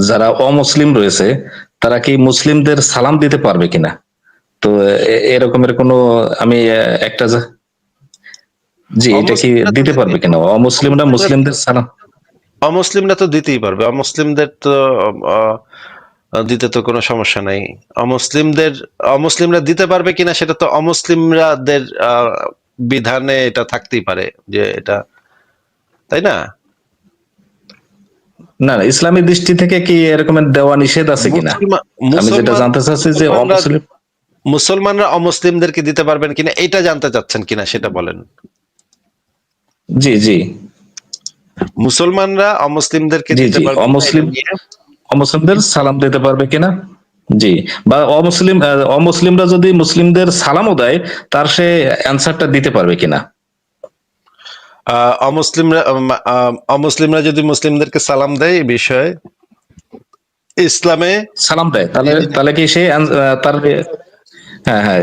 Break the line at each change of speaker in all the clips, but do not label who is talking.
যারা অমুসলিম রয়েছে তারা কি মুসলিমদের সালাম দিতে পারবে কিনা? তো এরকমের কোনো আমি একটা জি, এটা কি
অমুসলিমরা তো
দিতে পারবে কিনা অমুসলিমরা
অমুসলিমরা
মুসলিমদের সালাম?
অমুসলিমরা তো দিতেই পারবে, অমুসলিমদের তো আহ, দিতে তো কোনো সমস্যা নাই। অমুসলিমদের অমুসলিমরা দিতে পারবে কিনা সেটা তো অমুসলিমরাদের বিধানে এটা থাকতেই পারে, যে এটা, তাই না?
না না, ইসলামী দৃষ্টি থেকে কি এরকমের দেওয়া নিষেধ আছে কিনা?
মুসলমান
আমি যেটা
মুসলমান
জানতে চাচ্ছি যে
মুসলমানরা
অমুসলিম।
মুসলমানরা অমুসলিমদেরকে দিতে পারবেন কিনা এটা জানতে চাচ্ছেন কিনা সেটা বলেন।
জি জি
মুসলমানরা অমুসলিমদেরকে
জি
দিতে
জি,
পারবে কিনা এটা নিয়ে।
অমুসলিমদের সালাম দিতে পারবে কিনা? জি, বা অমুসলিমরা যদি মুসলিমদের সালামও দেয়, তার সে অ্যান্সারটা দিতে পারবে কিনা?
অমুসলিমরা যদি মুসলিমদেরকে সালাম দেয় এই বিষয়ে ইসলামে
সালাম দেয়,
যে
তাহলে
জিনিস,
তাহলে কি সে তার হ্যাঁ হ্যাঁ,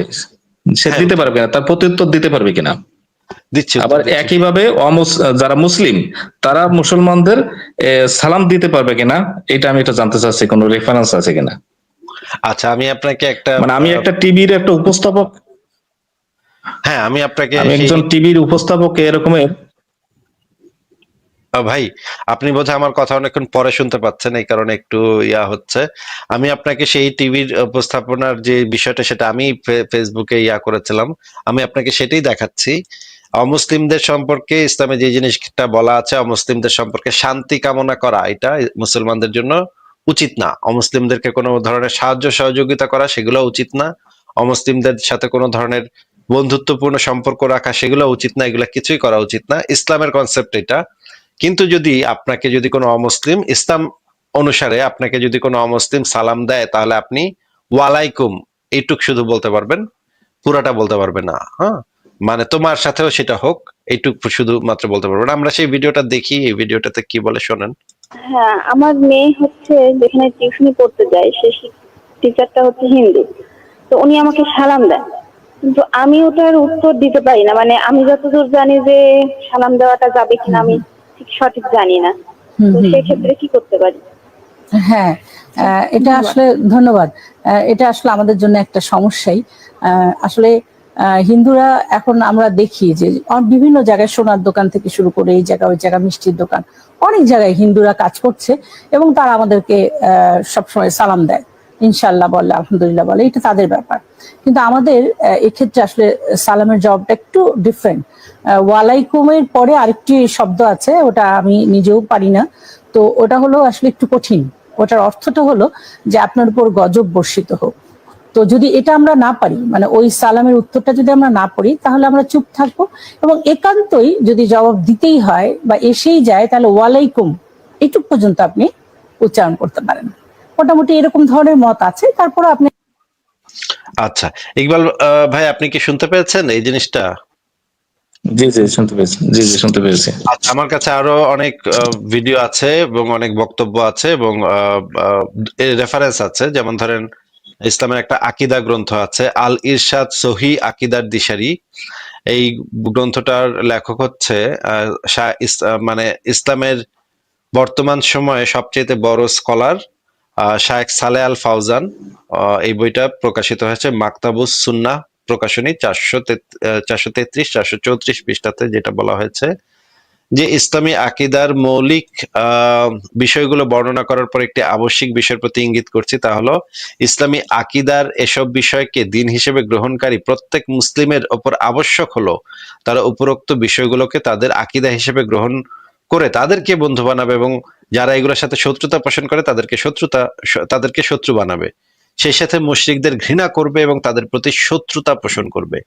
সে
হ্যাঁ
দিতে পারবে কিনা, তার প্রত্যুত্তর দিতে পারবে কিনা?
দিচ্ছি উত্তর
আবার
দিচ্ছি।
একইভাবে যারা মুসলিম, তারা মুসলমানদের সালাম দিতে পারবে কিনা, এটা আমি এটা জানতে চাচ্ছি, কোনো রেফারেন্স আছে কিনা?
আচ্ছা, আমি আপনাকে একটা
মানে আমি একটা টিভির একটা উপস্থাপক,
হ্যাঁ আমি আপনাকে
আমি
সেই
একজন টিভির উপস্থাপক এরকমের।
ভাই, আপনি বোধহয় আমার কথা অনেকক্ষণ পরে শুনতে পাচ্ছেন, এই কারণে একটু ইয়া হচ্ছে। আমি আপনাকে সেই টিভির উপস্থাপনার যে বিষয়টা সেটা আমি ফেসবুকে ইয়া করেছিলাম, আমি আপনাকে সেটাই দেখাচ্ছি। অমুসলিমদের সম্পর্কে ইসলামে যে জিনিসটা বলা আছে, অমুসলিমদের সম্পর্কে শান্তি কামনা করা, এটা মুসলমানদের জন্য উচিত না। অমুসলিমদেরকে কোনো ধরনের সাহায্য সহযোগিতা করা, সেগুলো উচিত না। অমুসলিমদের সাথে কোনো ধরনের বন্ধুত্বপূর্ণ সম্পর্ক রাখা, সেগুলো উচিত না। এগুলা কিছুই করা উচিত না, ইসলামের কনসেপ্ট এটা। কিন্তু যদি আপনাকে যদি কোনো অমুসলিম ইসলাম অনুসারে আপনাকে যদি কোনো অমুসলিম সালাম দেয়, তাহলে আপনি ওয়ালাইকুম এইটুক শুধু বলতে পারবেন, পুরাটা বলতে পারবেন না। হ্যাঁ, মানে তোমার সাথেও সেটা হোক, এইটুক শুধু মাত্র বলতে পারবেন। আমরা সেই ভিডিওটা দেখি, এই ভিডিওটাতে কি বলে শোনেন।
হ্যাঁ, আমার মেয়ে হচ্ছে যেখানে টিউশনি পড়তে যায়, সে টিচারটা হচ্ছে হিন্দু। তো উনি আমাকে সালাম দেন, কিন্তু আমি ওটার উত্তর দিতে পারি না। মানে আমি যতদূর জানি যে সালাম দেওয়াটা যাবে কিনা আমি ঠিক সঠিক জানি না।
হুম
তো
হুম হুম।
সেক্ষেত্রে কি করতে পারি?
হ্যাঁ, এটা
ধন্যবাদ।
আসলে ধন্যবাদ। এটা আসলে আমাদের জন্য একটা সমস্যাই। আসলে হিন্দুরা এখন আমরা দেখি যে বিভিন্ন জায়গায় সোনার দোকান থেকে শুরু করে এই জায়গা ওই জায়গা মিষ্টির দোকান, অনেক জায়গায় হিন্দুরা কাজ করছে এবং তারা আমাদেরকে সবসময় সালাম দেয়, ইনশাল্লাহ বলে, আলহামদুলিল্লাহ বলে, এটা তাদের ব্যাপার। কিন্তু আমাদের এক্ষেত্রে আসলে সালামের জবাবটা একটু ডিফারেন্ট। ওয়ালাইকুমের পরে আরেকটি শব্দ আছে, ওটা আমি নিজেও পারি না। তো ওটা হলো আসলে একটু কঠিন। ওটার অর্থটা হলো যে আপনার উপর গজব বর্ষিত হোক। তো যদি এটা আমরা না পারি, মানে ওই সালামের উত্তরটা যদি আমরা না পড়ি, তাহলে আমরা চুপ থাকবো এবং একান্তই যদি জবাব দিতেই হয় বা এসেই যায়, তাহলে ওয়ালাইকুম এইটুক পর্যন্ত আপনি উচ্চারণ করতে পারেন। মোটামুটি এরকম ধরনের মত আছে। তারপরে আপনি
আচ্ছা, ইকবাল ভাই, আপনি কি শুনতে পেয়েছেন এই জিনিসটা?
জি জি, শুনতে পেয়েছি, জি জি শুনতে পেয়েছি।
আচ্ছা, আমার কাছে আরো অনেক ভিডিও আছে এবং অনেক বক্তব্য আছে এবং রেফারেন্স আছে। যেমন ধরেন, ইসলামের একটা আকিদা গ্রন্থ আছে, আল ইরশাদ সহি আকিদার দিশারি। এই গ্রন্থটার লেখক হচ্ছে মানে ইসলামের বর্তমান সময়ে সবচেয়ে বড় স্কলার শায়েখ সালে আল ফাউজান। এই বইটা প্রকাশিত হয়েছে মাকতাবুস সুন্নাহ প্রকাশনী, 433 434 পৃষ্ঠাতে, যেটা বলা হয়েছে যে ইসলামী আকিদার মৌলিক বিষয়গুলো বর্ণনা করার পর একটি আবশ্যিক বিষয়ের প্রতি ইঙ্গিত করছি, তা হলো ইসলামী আকিদার এসব বিষয়কে দিন হিসেবে গ্রহণকারী প্রত্যেক মুসলিমের ওপর আবশ্যক হলো তারা উপরোক্ত বিষয়গুলোকে তাদের আকিদা হিসেবে গ্রহণ করে তাদেরকে বন্ধু বানাবে, এবং যারা এগুলোর সাথে শত্রুতা পোষণ করে তাদেরকে শত্রু বানাবে। সেই সাথে মুশরিকদের ঘৃণা করবে এবং তাদের প্রতি শত্রুতা পোষণ করবে।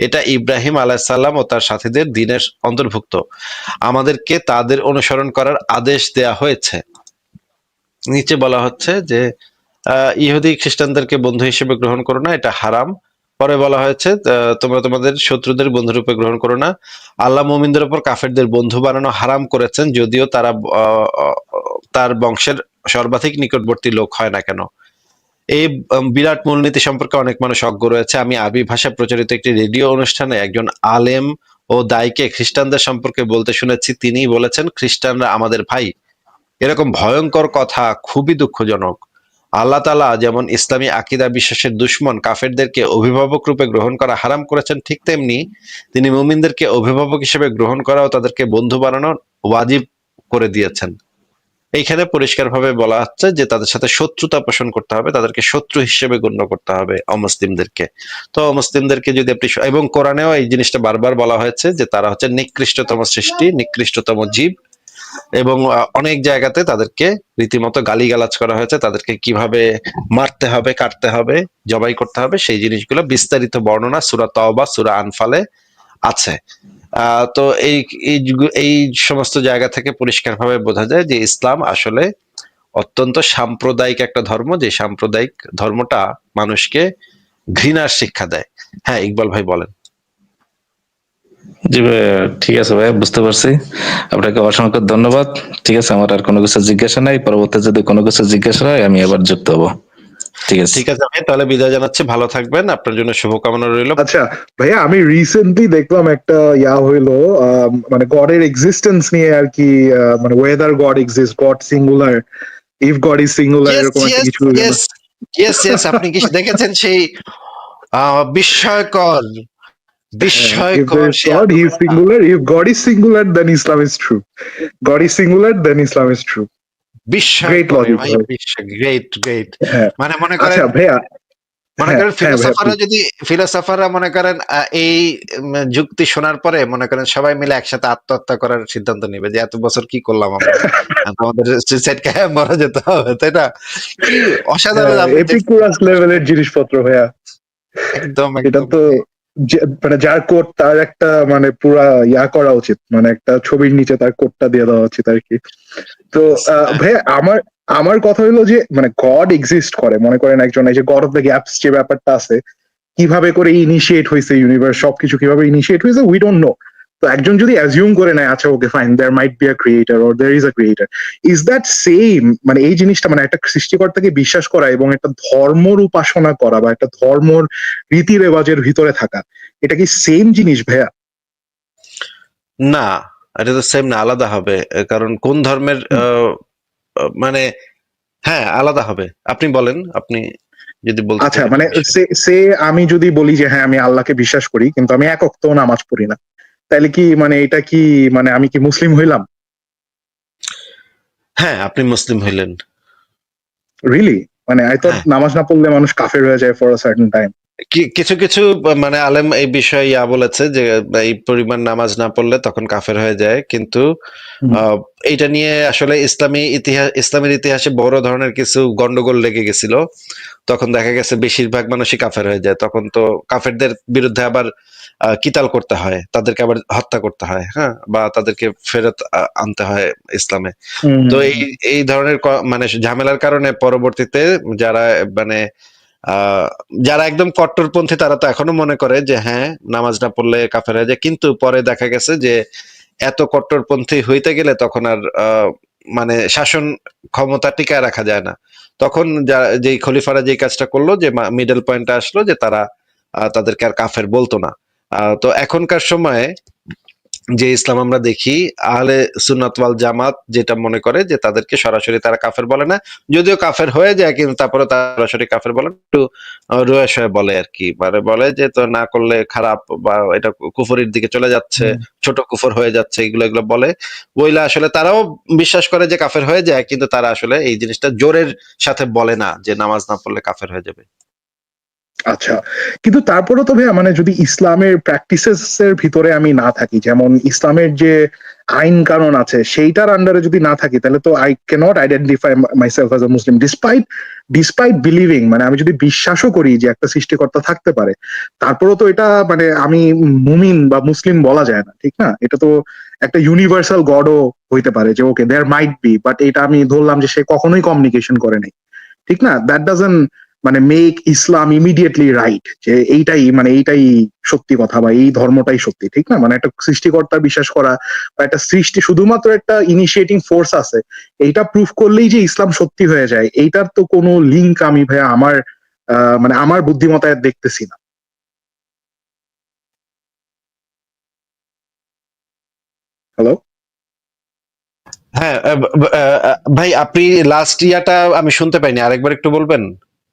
এটা ইব্রাহিম আলাইসাল্লাম ও তার সাথীদের দ্বীনের অন্তর্ভুক্ত। আমাদেরকে তাদের অনুসরণ করার আদেশ দেয়া হয়েছে। নিচে বলা হচ্ছে যে ইহুদি খ্রিস্টানদেরকে বন্ধু হিসেবে গ্রহণ করো না, এটা হারাম। পরে বলা হয়েছে তোমরা তোমাদের শত্রুদের বন্ধুরূপে গ্রহণ করো না। আল্লাহ মুমিনদের উপর কাফেরদের বন্ধু বানানো হারাম করেছেন, যদিও তারা তার বংশের সর্বাধিক নিকটবর্তী লোক হয় না কেন। এই বিরাট মূলনীতি সম্পর্কে অনেক মানুষ অজ্ঞ রয়েছে। আমি আরবি ভাষায় প্রচারিত একটি রেডিও অনুষ্ঠানে একজন আলেম ও দায়ীকে খ্রিস্টানদের সম্পর্কে বলতে শুনেছি। তিনি বলেছেন, খ্রিস্টানরা আমাদের ভাই। এরকম ভয়ঙ্কর কথা খুবই দুঃখজনক। আল্লাহ তাআলা যেমন ইসলামী আকীদা বিশ্বাসের দুশমন কাফেরদেরকে অভিভাবক রূপে গ্রহণ করা হারাম করেছেন, ঠিক তেমনি তিনি মুমিনদেরকে অভিভাবক হিসেবে গ্রহণ করা ও তাদেরকে বন্ধু বানানো ওয়াজিব করে দিয়েছেন। এইখানে পরিষ্কারভাবে বলা হচ্ছে যে তাদের সাথে শত্রুতা পোষণ করতে হবে, তাদেরকে শত্রু হিসেবে গণ্য করতে হবে অমুসলিমদেরকে। তো অমুসলিমদেরকে যদি আপনি এবং কোরআনেও এই জিনিসটা বারবার বলা হয়েছে যে তারা হচ্ছে নিকৃষ্টতম সৃষ্টি, নিকৃষ্টতম জীব, এবং অনেক জায়গাতে তাদেরকে রীতিমতো গালিগালাজ করা হয়েছে, তাদেরকে কিভাবে মারতে হবে, কাটতে হবে, জবাই করতে হবে সেই জিনিসগুলো বিস্তারিত বর্ণনা সূরা তাওবা, সূরা আনফালে আছে। তো এই সমস্ত জায়গা থেকে পরিষ্কারভাবে বোঝা যায় যে ইসলাম আসলে অত্যন্ত সাম্প্রদায়িক একটা ধর্ম, যে সাম্প্রদায়িক ধর্মটা মানুষকে ঘৃণার শিক্ষা দেয়। হ্যাঁ, ইকবাল ভাই বলেন।
জি ভাই, ঠিক আছে ভাই, বুঝতে পারছি। আপনাকে অসংখ্য ধন্যবাদ। ঠিক আছে, আমার আর কোনো কিছু জিজ্ঞাসা নাই। পরবর্তী যদি কোনো কিছু জিজ্ঞাসা হয় আমি আবার যুক্ত হবো। ঠিক আছে।
ঠিক আছে ভাই, তাহলে বিদায় জানাচ্ছি, ভালো থাকবেন, আপনার জন্য শুভকামনা রইল।
আচ্ছা ভাইয়া, আমি রিসেন্টলি দেখলাম একটা হইলো, মানে গডের এক্সিস্টেন্স নিয়ে আর কি, মানে weather god exist, god singular, if God is singular,
yes
এরকম একটা
ইয়েস
কিছু যেন।
ইয়েস ইয়েস ইয়েস, আপনি কি দেখেছেন সেই বিস্ময়কর
ইফ দেয়ার
বিস্ময়কর
ইজ
সেই
গড হি ইজ
আলোচনা?
Singular, if God is singular then Islam is true, God is singular then Islam is true. Great
বিস্ময়কর
লজিক
ভাই,
ভাই।
Great great.
হ্যাঁ।
মানে মনে
আচ্ছা
করেন,
ভাইয়া, হ্যাঁ হ্যাঁ ভাইয়া
ফিলোসোফাররা
please।
যদি ফিলোসোফাররা মনে করেন এই যুক্তি শোনার পরে মনে করেন সবাই মিলে একসাথে আত্মহত্যা করার সিদ্ধান্ত নেবে যে এত বছর কি করলাম আমরা, আমাদের সুইসাইড কে মরা যেতে হবে, তাই না? কি অসাধারণ আপনি
এপিকুরাস লেভেলের জিনিসপত্র ভাইয়া।
একদম
এটা
একদম।
তো মানে যার কোট তার একটা মানে পুরা করা উচিত, মানে একটা ছবির নিচে তার কোটটা দিয়ে দেওয়া উচিত আর কি। তো ভাইয়া, আমার আমার কথা হলো যে মানে গড এক্সিস্ট করে, মনে করেন একজন, এই যে গড অফ দ্য গ্যাপস যে ব্যাপারটা আছে, কিভাবে করে ইনিশিয়েট হয়েছে ইউনিভার্স, সবকিছু কিভাবে ইনিশিয়েট হয়েছে উই ডোন্ট নো। তো একজন যদি অ্যাজিউম করে নেয়, আচ্ছা okay fine, there might be a creator or there is a creator, is that same, মানে এই জিনিসটা, মানে একটা সৃষ্টিকর্তাকে বিশ্বাস করা এবং একটা ধর্মর উপাসনা করা বা একটা ধর্মর রীতি রেওয়াজের ভিতরে থাকা, এটা কি সেম জিনিস ভাইয়া?
না, এটা তো সেম না, আলাদা হবে। কারণ কোন ধর্মের মানে হ্যাঁ আলাদা হবে। আপনি বলেন, আপনি যদি বলতে
আচ্ছা
চান
মানে
এই বিষয়ে।
সে সে আমি যদি বলি যে হ্যাঁ আমি আল্লাহকে বিশ্বাস করি কিন্তু আমি এক ওয়াক্তও নামাজ পড়ি না, তাহলে কি মানে এটা কি, মানে আমি কি মুসলিম হইলাম?
হ্যাঁ, আপনি মুসলিম হইলেন।
রিয়েলি? মানে আই থট
হ্যাঁ,
নামাজ না পড়লে মানুষ কাফের হয়ে যায় ফর আ সার্টেন টাইম।
কিছু কিছু মানে আলেম এই বিষয়ে বলেছে যে এই পরিমাণ নামাজ না পড়লে তখন কাফের হয়ে যায়, কিন্তু আহ, এইটা নিয়ে আসলে ইসলামের ইতিহাসে বড় ধরনের কিছু গন্ডগোল লেগে গেছিল। তখন দেখা গেছে বেশিরভাগ মানুষই কাফের হয়ে যায়, তখন তো কাফেরদের বিরুদ্ধে আবার কিতাল করতে হয়, তাদেরকে আবার হত্যা করতে হয়, হ্যাঁ, বা তাদেরকে ফেরত আনতে হয় ইসলামে। তো এই এই ধরনের মানে ঝামেলার কারণে পরবর্তীতে যারা মানে আহ যারা একদম কট্টরপন্থী তারা তো এখনো মনে করে যে হ্যাঁ নামাজ না পড়লে কাফের হয়ে যায়, কিন্তু পরে দেখা গেছে যে এত কট্টরপন্থী হইতে গেলে তখন আর মানে শাসন ক্ষমতা টিকায় রাখা যায় না। তখন যেই খলিফারা যেই কাজটা করলো যে মিডল পয়েন্টে আসলো যে তারা তাদেরকে আর কাফের বলতো না। তো এখনকার সময়ে যে ইসলাম আমরা দেখি, আহলে সুন্নাত ওয়াল জামাত যেটা মনে করে যে তাদেরকে সরাসরি তারা কাফের বলে না, যদিও কাফের হয়ে যায় কিন্তু তারপরে তারা সরাসরি কাফের বলে না, একটু রয়ে সয়ে বলে আর কি, মানে বলে যে তো না করলে খারাপ বা এটা কুফরির দিকে চলে যাচ্ছে, ছোট কুফর হয়ে যাচ্ছে, এগুলো এগুলো বলে। ওইলা আসলে তারাও বিশ্বাস করে যে কাফের হয়ে যায়, কিন্তু তারা আসলে এই জিনিসটা জোরের সাথে বলে না যে নামাজ না পড়লে কাফের হয়ে যাবে।
আচ্ছা, কিন্তু তারপরে তো ভাইয়া, মানে যদি ইসলামের প্র্যাকটিসেস এর ভিতরে আমি না থাকি, যেমন ইসলামের যে আইন কানুন আছে সেইটার আন্ডারে যদি না থাকি, তাহলে তো I can't identify myself as a Muslim despite despite believing, মানে আমি যদি বিশ্বাসও করি যে একটা সৃষ্টিকর্তা থাকতে পারে, তারপরেও তো এটা মানে আমি মুমিন বা মুসলিম বলা যায় না, ঠিক না? এটা তো একটা ইউনিভার্সাল গডও হইতে পারে যে ওকে দেয়ার মাইট বি, বাট এটা আমি ধরলাম যে সে কখনোই কমিউনিকেশন করে নাই, ঠিক না? দ্যাট ডাজন্ট মানে মেক ইসলাম ইমিডিয়েটলি রাইট, যে এইটাই সত্যি কথা বা এই ধর্মটাই সত্যি, ঠিক না? মানে একটা সৃষ্টিকর্তা বিশ্বাস করা বা একটা সৃষ্টি শুধুমাত্র একটা ইনিশিয়েটিং ফোর্স আছে, এইটা প্রুফ করলেই যে ইসলাম সত্যি হয়ে যায়, এইটার তো কোনো লিঙ্ক আমি ভাইয়া আমার মানে আমার বুদ্ধিমত্তায় দেখতেছি না। হ্যালো?
হ্যাঁ, ভাই আপনি লাস্ট ইয়াটা আমি শুনতে পাইনি, আরেকবার একটু বলবেন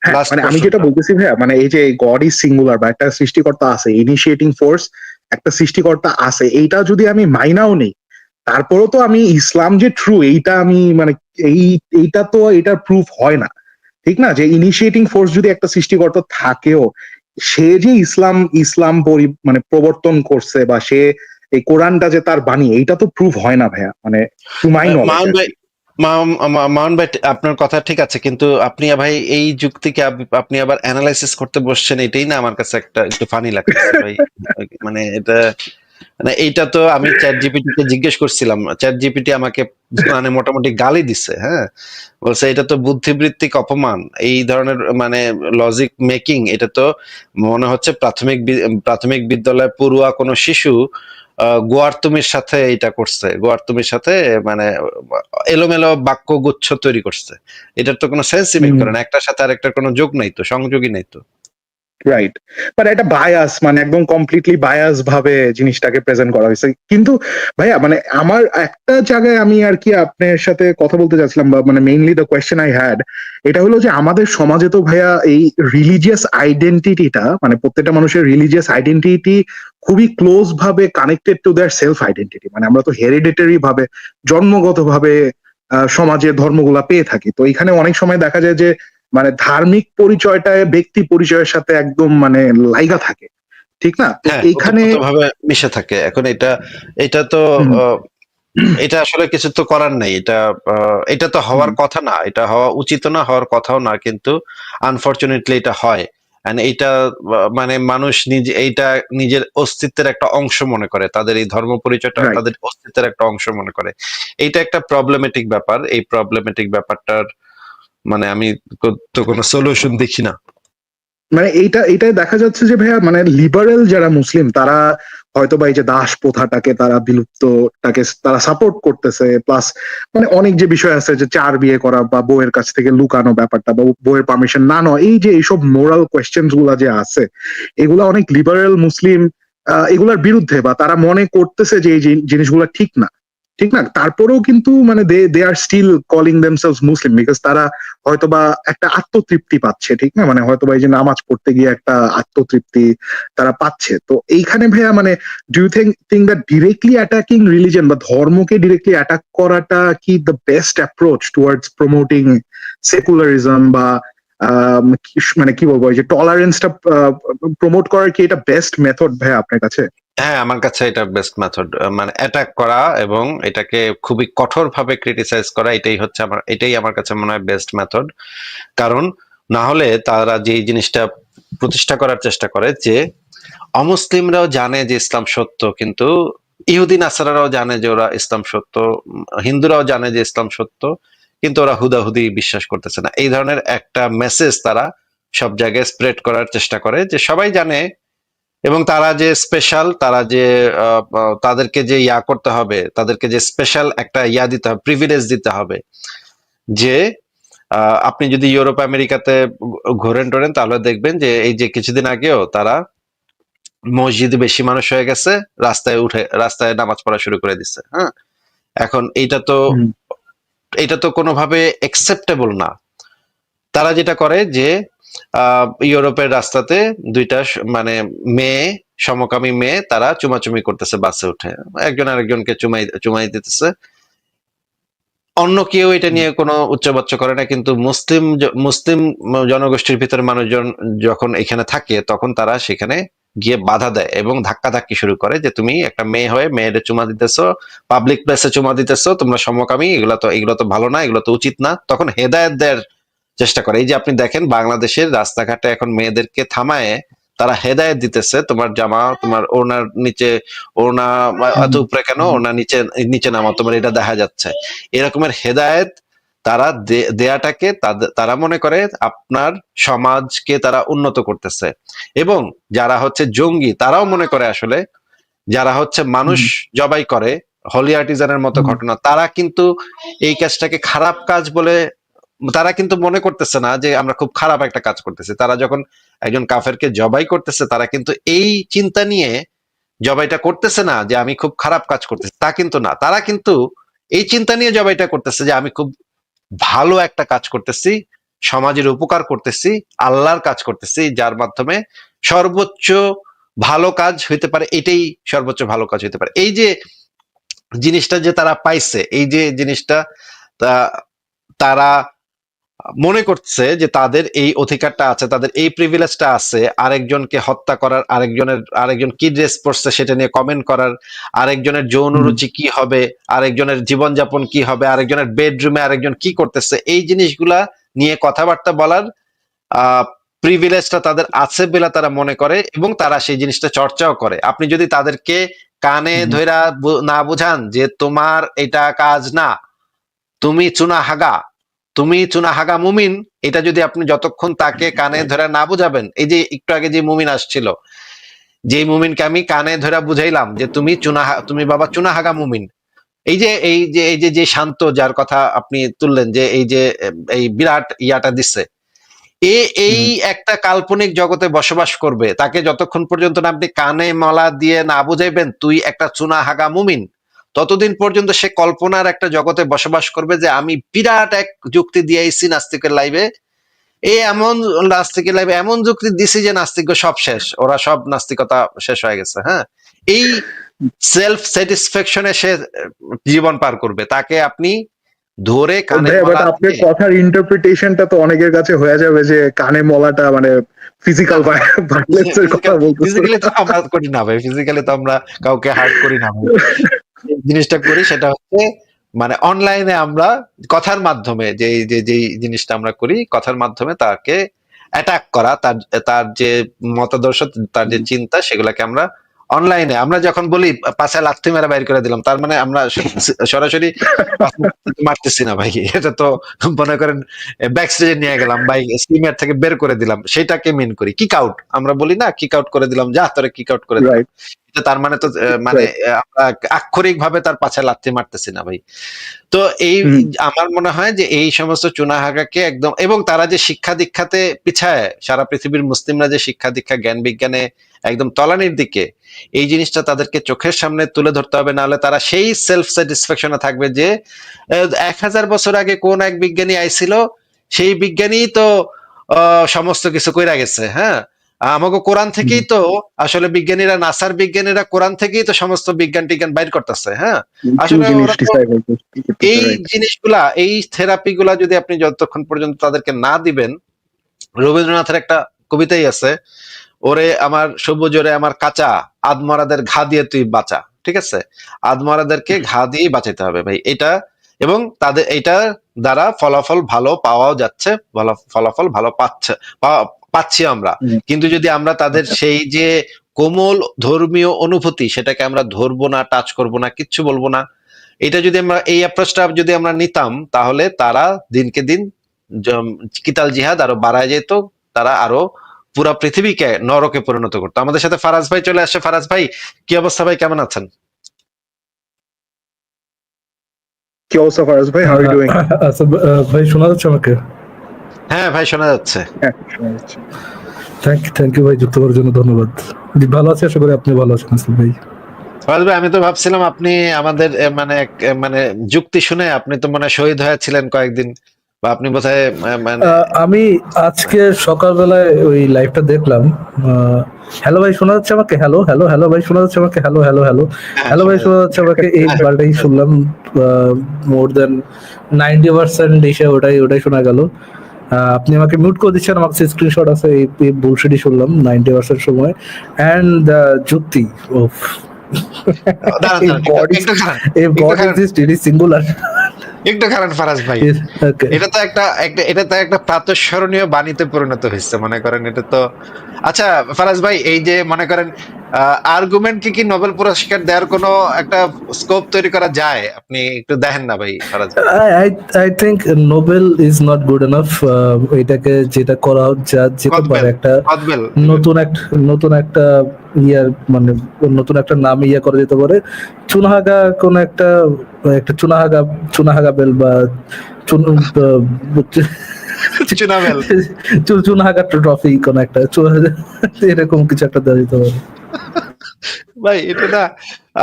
হ্যাঁ,
লাস্ট
মানে আমি যেটা
পোর্শনটা।
বলতেছি ভাইয়া, মানে এই যে গড ইজ সিঙ্গুলার বা একটা সৃষ্টিকর্তা আছে, ইনিশিয়েটিং ফোর্স একটা সৃষ্টিকর্তা আছে, এইটা যদি আমি মাইনাও নেই, তারপরেও তো আমি ইসলাম যে ট্রু এইটা আমি মানে এই এইটা তো এটার প্রুফ হয় না, ঠিক না? যে ইনিশিয়েটিং ফোর্স যদি একটা সৃষ্টিকর্তা থাকেও, সে যে ইসলাম ইসলাম মানে প্রবর্তন করছে বা সে এই কোরআনটা যে তার বাণী, এইটা তো প্রুফ হয় না ভাইয়া, মানে টু মাই নলেজ
মাউন
আর
ভাই,
কি।
মাউন ভাই আপনার কথা ঠিক আছে, কিন্তু আপনি ভাই এই যুক্তিকে আপনি আবার অ্যানালাইসিস করতে বসছেন, এটাই না আমার কাছে একটা একটু ফানি লাগতেছে ভাই। মানে এটা, মানে এইটা তো আমি চ্যাট জিপিটি কে জিজ্ঞেস করছিলাম, চ্যাট জিপিটি আমাকে মানে মোটামুটি গালি দিছে, হ্যাঁ, বলছে এটা তো বুদ্ধিবৃত্তিক অপমান, এই ধরনের মানে লজিক মেকিং, এটা তো মনে হচ্ছে প্রাথমিক বিদ্যালয়ে পড়ুয়া কোনো শিশু গোয়ার্তুমির সাথে এটা করছে, গোয়ার্তুমির সাথে মানে এলোমেলো বাক্য গুচ্ছ তৈরি করছে। এটার তো কোনো সেন্সই মেক করে না, একটার সাথে আরেকটার কোনো যোগ নাই তো, সংযোগই নাই তো।
রাইট, মানে এটা বায়াস, মানে একদম কমপ্লিটলি বায়াস ভাবে জিনিসটাকে প্রেজেন্ট করা হয়েছে। কিন্তু ভাইয়া মানে আমার একটা জায়গায় আমি আর কি আপনার সাথে কথা বলতে চাচ্ছিলাম, বা মানে mainly the question I had, এটা হলো যে আমাদের সমাজে তো ভাইয়া এই রিলিজিয়াস আইডেন্টিটিটা, মানে প্রত্যেকটা মানুষের রিলিজিয়াস আইডেন্টিটি খুবই ক্লোজ ভাবে connected to their self identity. মানে আমরা তো হেরিডিটারি ভাবে, জন্মগত ভাবে সমাজে ধর্মগুলা পেয়ে থাকি। তো এখানে অনেক সময় দেখা যায় যে মানে ধার্মিক পরিচয়টা ব্যক্তি পরিচয়ের সাথে একদম মানে লাইগা থাকে, ঠিক না? তো
হ্যাঁ,
এইখানে
ওতপ্রোতভাবে মিশে থাকে। এখন এটা, এটা তো
হুম,
আহ, এটা আসলে কিছু তো করার নেই, এটা এটা তো
হুম,
হওয়ার কথা না, এটা হওয়া উচিত না, হওয়ার কথাও না, কিন্তু আনফরচুনেটলি এটা হয়। And এইটা মানে মানুষ নিজে এইটা নিজের অস্তিত্বের একটা অংশ মনে করে, তাদের এই ধর্ম পরিচয়টা
রাইট।
তাদের অস্তিত্বের একটা অংশ মনে করে। এইটা একটা প্রবলেমেটিক ব্যাপার, এই প্রবলেমেটিক ব্যাপারটার মানে আমি তো কোনো সলিউশন দেখি না।
মানে এইটাই দেখা যাচ্ছে যে ভাইয়া, মানে লিবারেল যারা মুসলিম তারা হয়তো বা এই যে দাস প্রথাটাকে তারা বিলুপ্তটাকে তারা সাপোর্ট করতেছে, প্লাস মানে অনেক যে বিষয় আছে যে চার বিয়ে করা বা বউয়ের কাছ থেকে লুকানো ব্যাপারটা বা বউয়ের পারমিশন না নেওয়া, এই যে এইসব মোরাল কোয়েশ্চেন গুলা যে আছে, এগুলা অনেক লিবারেল মুসলিম এগুলার বিরুদ্ধে, বা তারা মনে করতেছে যে এই জিনিসগুলা ঠিক না, ঠিক না? তারপরেও কিন্তু মানে they are still calling themselves Muslim, because তারা হয়তোবা একটা আত্মতৃপ্তি পাচ্ছে, ঠিক না? মানে হয়তোবা এই যে নামাজ পড়তে গিয়ে একটা আত্মতৃপ্তি তারা পাচ্ছে। তো এইখানে ভাইয়া মানে do you think that directly attacking religion বা ধর্মকে ডিরেক্টলি অ্যাটাক করাটা কি the best approach towards promoting secularism, বা মানে কি বলবো, এই যে টলারেন্সটা প্রমোট করার কি এটা বেস্ট মেথড ভাইয়া আপনার কাছে?
হ্যাঁ, আমার কাছে এটা বেস্ট মেথড, মানে অ্যাটাক করা এবং এটাকে খুবই কঠোরভাবে ক্রিটিসাইজ করা, এটাই আমার কাছে মনে হয় বেস্ট মেথড। কারণ না হলে তারা যে জিনিসটা প্রতিষ্ঠা করার চেষ্টা করে যে অমুসলিমরাও জানে যে ইসলাম সত্য, কিন্তু ইহুদি নাসারারাও জানে যে ওরা ইসলাম সত্য, হিন্দুরাও জানে যে ইসলাম সত্য, কিন্তু ওরা হুদাহুদি বিশ্বাস করতেছে না, এই ধরনের একটা মেসেজ তারা সব জায়গায় স্প্রেড করার চেষ্টা করে যে সবাই জানে, এবং তারা যে স্পেশাল, তারা যে তাদেরকে যে করতে হবে, তাদেরকে যে স্পেশাল একটা দিতে হবে, প্রিভিলেজ দিতে হবে, যে আপনি যদি ইউরোপ আমেরিকাতে ঘোরেন টোরেন তাহলে দেখবেন যে এই যে কিছুদিন আগেও তারা মসজিদে বেশি মানুষ হয়ে গেছে, রাস্তায় নামাজ পড়া শুরু করে দিচ্ছে, হ্যাঁ। এখন
হুম,
এটা তো কোনোভাবে একসেপ্টেবল না। তারা যেটা করে যে ইউরোপের রাস্তাতে দুইটা মানে মেয়ে, সমকামী মেয়ে, তারা চুমাচুমি করতেছে বাসে উঠে, একজন আরেকজনকে চুমাই চুমাই দিতেছে, অন্য কেউ এটা
হুম,
নিয়ে কোনো উচ্চবাচ্য করে না, কিন্তু মুসলিম জনগোষ্ঠীর ভিতরে মানুষজন যখন এখানে থাকে তখন তারা সেখানে গিয়ে বাধা দেয় এবং ধাক্কাধাক্কি শুরু করে যে তুমি একটা মেয়ে হয়ে মেয়েদের চুমা দিতেছো, পাবলিক প্লেসে চুমা দিতেছো, তোমরা সমকামী, এগুলো তো ভালো না, এগুলো তো উচিত না, তখন হেদায়েত দেওয়ার চেষ্টা করে। এই যে আপনি দেখেন বাংলাদেশের রাস্তাঘাটে এখন মেয়েদেরকে থামায় তারা হেদায়েত দিতেছে, তোমার জামা, তোমার ওড়নার নিচে, ওড়না এত
হুম,
উপরে কেন,
হুম,
ওড়না নিচে নিচে নামা, তোমার এটা দেখা যাচ্ছে, এরকমের হেদায়েত তারা দেয়াটাকে তারা মনে করে আপনার সমাজকে তারা উন্নত করতেছে। এবং যারা হচ্ছে জঙ্গি তারাও মনে করে আসলে যারা হচ্ছে মানুষ
হুম,
জবাই করে, হলি আর্টিজানের মতো
হুম,
ঘটনা, তারা কিন্তু এই কাজটাকে খারাপ কাজ বলে, তারা কিন্তু মনে করতেছে না যে আমরা খুব খারাপ একটা কাজ করতেছি। তারা যখন একজন কাফেরকে জবাই করতেছে তারা কিন্তু এই চিন্তা নিয়ে জবাইটা করতেছে না যে আমি খুব খারাপ কাজ করতেছি, তা কিন্তু না, তারা কিন্তু এই চিন্তা নিয়ে জবাইটা করতেছে যে আমি খুব ভালো একটা কাজ করতেছি, সমাজের উপকার করতেছি, আল্লাহর কাজ করতেছি, যার মাধ্যমে সর্বোচ্চ ভালো কাজ হইতে পারে, এটাই সর্বোচ্চ ভালো কাজ হইতে পারে। এই যে জিনিসটা যে তারা পাইছে, এই যে জিনিসটা তারা মনে করছে যে তাদের এই অধিকারটা আছে, তাদের এই প্রিভিলেজটা আছে, আরেকজনকে হত্যা করার, আরেকজন কি ড্রেস পরছে সেটা নিয়ে কমেন্ট করার, আরেকজনের যৌন রুচি কি হবে, আরেকজনের জীবনযাপন কি হবে, আরেকজনের বেডরুমে আরেকজন কি করতেছে, এই জিনিসগুলা নিয়ে কথাবার্তা বলার প্রিভিলেজটা তাদের আছে বলে তারা মনে করে, এবং তারা সেই জিনিসটা চর্চাও করে। আপনি যদি তাদেরকে কানে ধইরা না বুঝান যে তোমার এটা কাজ না, তুমি চুনাহাগা মুমিন, এটা যদি আপনি যতক্ষণ তাকে কানে ধরে না বুঝাবেন, এই যে একটু আগে যে মুমিন আসছিল, যে মুমিনকে আমি কানে ধরে বুঝাইলাম যে তুমি বাবা চুনাহাগা মুমিন, এই যে শান্ত, যার কথা আপনি তুললেন, যে এই বিরাট ইয়াটা দিচ্ছে, এই একটা কাল্পনিক জগতে বসবাস করবে, তাকে যতক্ষণ পর্যন্ত না আপনি কানে মালা দিয়ে না বুঝাইবেন তুই একটা চুনাহাগা মুমিন, ততদিন পর্যন্ত সে কল্পনার একটা জগতে বসবাস করবে যে আমি বিরাট এক যুক্তি দিয়েছি নাস্তিকের লাইভে, নাস্তিকের লাইভে এমন যুক্তি দিছি যে নাস্তিক সব শেষ, ওরা সব নাস্তিকতা শেষ হয়ে গেছে। হ্যাঁ, এই সেলফ স্যাটিসফ্যাকশনে সে জীবন পার করবে। তাকে আপনি ধরে কানে
আপনার কথার ইন্টারপ্রিটেশনটা তো অনেকের কাছে হয়ে যাবে যে কানে মলাটা মানে ফিজিক্যাল ভায়োলেন্সের কথা বলতেছে।
ফিজিক্যালি তো আমরা করি না ভাই, ফিজিক্যালি তো আমরা কাউকে হার্ট করি না ভাই। জিনিসটা করি সেটা হচ্ছে মানে অনলাইনে আমরা কথার মাধ্যমে যে জিনিসটা আমরা করি, কথার মাধ্যমে তাকে অ্যাটাক করা, তার যে মতাদর্শ, তার যে চিন্তা, সেগুলাকে আমরা অনলাইনে আমরা যখন বলি পাশে লাথি মেরা বাইর করে দিলাম, তার মানে আমরা সরাসরি মারতেছি না ভাই, এটা তো মনে করেন ব্যাক স্টেজে নিয়ে গেলাম ভাই, স্টিমার থেকে বের করে দিলাম, সেটাকে মিন করি। কিক আউট আমরা বলি না, কিক আউট করে দিলাম, যা তোরে কিক আউট করে দিলাম, তার মানে তো মানে আমরা আক্ষরিক ভাবে তার পাছে লাথি মারতেছি না ভাই। তো এই আমার মনে হয় যে এই সমস্ত চুনাহাগাকে একদম, এবং তারা যে শিক্ষা দীক্ষাতে পিছায়, সারা পৃথিবীর মুসলিমরা যে শিক্ষা দীক্ষা জ্ঞান বিজ্ঞানে একদম তলানির দিকে, এই জিনিসটা তাদেরকে চোখের সামনে তুলে ধরতে হবে, নাহলে তারা সেই সেলফ স্যাটিসফ্যাকশনে থাকবে যে 1000 বছর আগে কোন এক বিজ্ঞানী আইছিল, সেই বিজ্ঞানী তো সমস্ত কিছু কইরা গেছে। হ্যাঁ, আমাকে কোরআন থেকেই তো আসলে বিজ্ঞানীরা, নাসার বিজ্ঞানীরা কোরআন থেকেই তো সমস্ত বিজ্ঞান টিজ্ঞান বাইর করতেছে। হ্যাঁ, আসলে এই জিনিসগুলা, এই থেরাপি গুলা যদি আপনি যতক্ষণ পর্যন্ত তাদেরকে না দিবেন, রবীন্দ্রনাথের একটা কবিতাই আছে, ওরে আমার সবুজ ওরে আমার কাঁচা, আদমরাদের ঘা দিয়ে তুই বাঁচা। ঠিক আছে, আদমরাদেরকে ঘা দিয়ে বাঁচাইতে হবে ভাই, এটা। এবং তাদের এইটা দ্বারা ফলাফল ভালো পাওয়াও যাচ্ছে, ফলাফল ভালো পাচ্ছি আমরা। কিন্তু যদি আমরা তাদের সেই যে কোমল ধর্মীয় অনুভূতি, সেটাকে আমরা ধরবো না, টাচ করবো না, কিচ্ছু বলবো না, এটা যদি আমরা এই অ্যাপ্রোচটা যদি আমরা নিতাম, তাহলে তারা দিনকে দিন কিতাল জিহাদ আরো বাড়ায় যেত, তারা আরো পুরা পৃথিবীকে নরকে পরিণত করতো। আমাদের সাথে ফারাজ ভাই চলে আসছে। ফারাজ ভাই, কি অবস্থা ভাই, কেমন আছেন?
কি অবস্থা ফারাজ ভাই, হাউ আর ইউ ডুইং?
আচ্ছা ভাই, শোনা যাচ্ছে আমাকে?
হ্যাঁ ভাই, শোনা যাচ্ছে।
থ্যাংক ইউ ভাই, যুক্ত করার জন্য ধন্যবাদ। ভালো আছি, আশা করি আপনি ভালো আছেন ভাই।
ফারাজ ভাই, আমি তো ভাবছিলাম আপনি আমাদের মানে যুক্তি শুনে আপনি তো মনে শহীদ হয়েছিলেন কয়েকদিন, বা আপনি বোধহয়
আমি আজকে সকালবেলায় ওই লাইভটা দেখলাম। হ্যালো ভাই, শোনা যাচ্ছে আমাকে? হ্যালো হ্যালো হ্যালো ভাই, শোনা যাচ্ছে আমাকে? হ্যালো হ্যালো হ্যালো হ্যালো ভাই, শোনা যাচ্ছে আমাকে? এই বারটাই শুনলাম, মোর দেন 90% এসে ওটাই শোনা গেল। আপনি আমাকে মিউট করে দিচ্ছেন, আমার কাছে স্ক্রিনশট আছে, এই বুলশিটই শুনলাম 90% সময়। এন্ড যুক্তি, সিঙ্গুলার।
একটু কারণ ফারাজ ভাই, এটা তো একটা প্রাতঃস্মরণীয় বাণীতে পরিণত হয়েছে, মনে করেন এটা তো। আচ্ছা ফারাজ ভাই, এই যে মনে করেন আর্গুমেন্ট কি নোবেল পুরস্কার দেওয়ার কোনো একটা স্কোপ তৈরি করা যায়? আপনি একটু দেখেন না ভাই ফারাজ ভাই।
I think Nobel is not good enough. এটাকে যেটা করা যেতে পারে, একটা নতুন একটা ইয়ার মানে নতুন একটা নাম করা যেতে পারে, চুনাহাগা কোন একটা চুনাহাগা বেল বা চুনাহাগা ট্রফি কোন একটা, এরকম কিছু একটা দেওয়া যেতে পারে।
ভাই এটা না,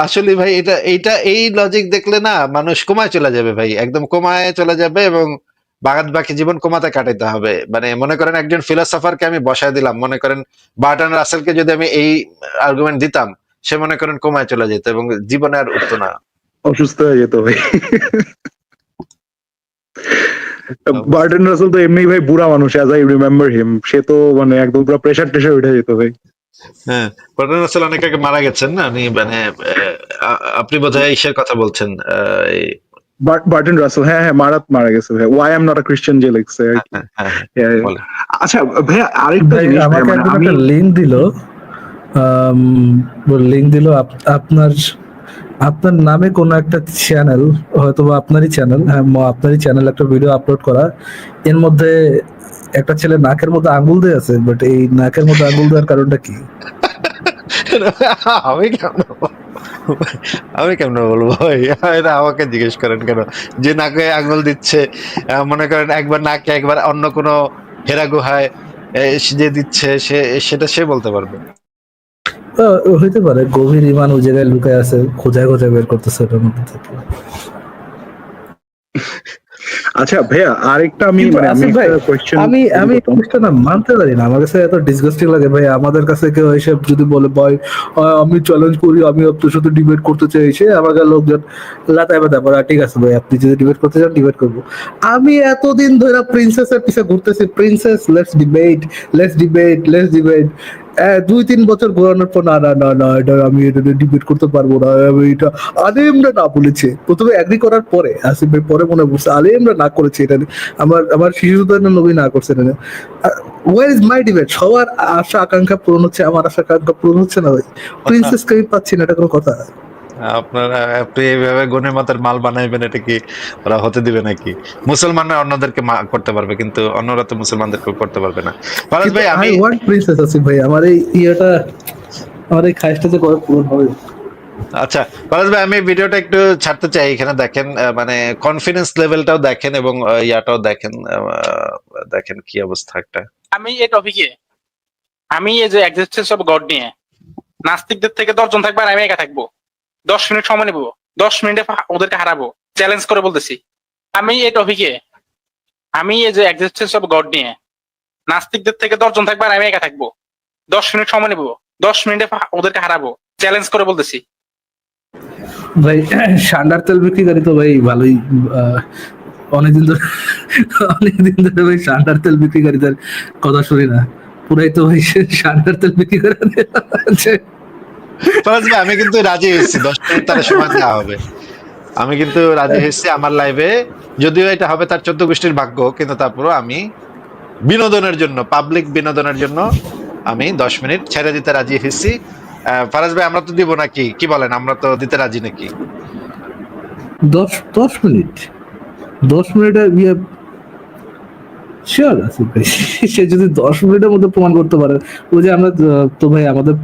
আসলে ভাই এই লজিক দেখলে না মানুষ কোমায় চলে যাবে ভাই, একদম কোমায় চলে যাবে এবং বাকি জীবন কোমাতে কাটাতে হবে। মানে মনে করেন একজন ফিলোসফারকে আমি বসায় দিলাম, মনে করেন বার্টন রাসেলকে যদি আমি এই আর্গুমেন্ট দিতাম, সে মনে করেন কোমায় চলে যেত এবং জীবনে আর উঠতো না।
অসুস্থ হয়ে যেত ভাই। বার্টন রাসেল তো এমনি ভাই বুড়া মানুষ, অ্যাজ আই রিমেম্বার হিম। সে তো মানে একদম পুরো প্রেশার টেশার উঠে যেত ভাই।
হ্যাঁ, বার্টন রাসেল অনেক আগে মারা গেছেন না, উনি মানে আপনি বোধহয় ইসের কথা বলছেন,
বার্টন রাসেল, হ্যাঁ হ্যাঁ, মারা গেছে ভাই। Why am not a Christian যে লিখছে আর কি।
হ্যাঁ,
Yeah, yeah.
বলে।
আচ্ছা ভাইয়া, আরেকটা
ভাই
জিনিস ভাই,
আমাকে
মানে
একজন
আমি
একটা লিঙ্ক দিল, লিঙ্ক দিল আপনার আপনার নামে কোনো একটা চ্যানেল, হয়তো বা আপনারই চ্যানেল, হ্যাঁ আপনারই চ্যানেল, একটা ভিডিও আপলোড করা, এর মধ্যে একটা ছেলে নাকের মধ্যে আঙ্গুল দিয়ে আছে, বাট এই নাকের মধ্যে আঙ্গুল দেওয়ার কারণটা কি?
আমি কেন আমি কেমন বলবো ভাই, এটা আমাকে জিজ্ঞেস করেন কেন? যে নাকে আঙ্গুল দিচ্ছে, মনে করেন একবার নাকে একবার অন্য কোনো হেরা গুহায় যে দিচ্ছে, সেটা সে বলতে পারবে।
হইতে পারে গভীর ইমান ওই জায়গায় লুকায় আছে, খোঁজায় খোঁজায় বের করতেছে ওটার মধ্যে থেকে।
আচ্ছা ভাইয়া, আরেকটা আমি
কিন্তু
মানে আমি
আসিফ ভাই,
একটা কোয়েশ্চেন
আমি এই জিনিসটা না মানতে পারি না, আমার কাছে এত ডিসগাস্টিং লাগে ভাই। আমাদের কাছে কেউ এসে যদি বলে ভাই আমি চ্যালেঞ্জ করি, আমি আপনার সাথে ডিবেট করতে চাই, সে আমাকে লোকজন লাতায় বাতায় বলে, ঠিক আছে ভাই আপনি যদি ডিবেট করতে চান ডিবেট করবো। আমি এতদিন ধরে প্রিন্সেসের পিছে ঘুরতেছি, princess let's debate, let's debate, let's debate. 2-3 বছর ঘোরানোর পর না না না না, এটা আমি এটা ডিবেট করতে পারবো না, আমি এটা আলেমরা না বলেছে। প্রথমে এগ্রি করার পরে আসিফ ভাই পরে মনে বুঝছে আলেমরা না করেছে এটা নিয়ে। আমার শিশু নবী না করছে এটা নিয়ে। Where is my debate? সবার আশা আকাঙ্ক্ষা পূরণ হচ্ছে, আমার আশা আকাঙ্ক্ষা পূরণ হচ্ছে না ভাই। প্রিন্সেস কে আমি পাচ্ছি না, এটা কোনো কথা?
আপনি এইভাবে গণিমতের মাল বানাইবেন, এটা কি ওরা হতে দিবে নাকি? মুসলমানরা অন্যদেরকে করতে পারবে, কিন্তু অন্যরা তো মুসলমানদেরকে করতে পারবে না। ফারাজ ভাই,
আই ওয়ান্ট প্রিন্সেস আসিফ ভাই, আমার এই ইয়েটা, আমার এই খাইশটা যে কবে পূরণ হবে?
আচ্ছা ফারাজ ভাই, আমি ভিডিওটা একটু ছাড়তে চাই, এখানে দেখেন মানে কনফিডেন্স লেভেলটাও দেখেন এবং ইয়াটাও দেখেন, দেখেন কি অবস্থা একটা।
আমি এই টপিকে, আমি এই যে এক্সিস্টেন্স অফ গড নিয়ে নাস্তিকদের থেকে 10 জন থাকবে আর আমি একা থাকবো, 10 মিনিট সময় নেবো, 10 মিনিটে ওদেরকে হারাবো, চ্যালেঞ্জ করে বলতেছি। আমি এই টপিকে, আমি এই যে এক্সিস্টেন্স অফ গড নিয়ে নাস্তিকদের থেকে 10 জন থাকবে আর আমি একা থাকবো, 10 মিনিট সময় নেবো, 10 মিনিটে ওদেরকে হারাবো, চ্যালেঞ্জ করে বলতেছি।
ভাই সান্ডার তেল বিক্রিকারী তো ভাই ভালোই, অনেকদিন ধরে ভাই সান্ডার তেল বিক্রিকারীদের কথা শুনি না, পুরাই তো ভাই সান্ডার তেল বিক্রি করে
ফারাজ ভাই, আমি কিন্তু রাজি হয়েছি, 10 মিনিট তার সময় দেওয়া হবে। আমি কিন্তু রাজি হয়েছি আমার লাইভে, যদিও এটা হবে তার 14 গোষ্ঠীর ভাগ্য, কিন্তু তারপরও আমি বিনোদনের জন্য, পাবলিক বিনোদনের জন্য আমি 10 মিনিট ছেড়ে দিতে রাজি হয়েছি। ফারাজ ভাই, আমরা তো দিব নাকি, কি বলেন? আমরা তো দিতে রাজি নাকি?
10 মিনিট, 10 মিনিটের ইয়ে শিওর আছে ভাই। সে যদি 10 মিনিটের মধ্যে প্রমাণ করতে পারে, ওই যে আমরা তো ভাই আমাদের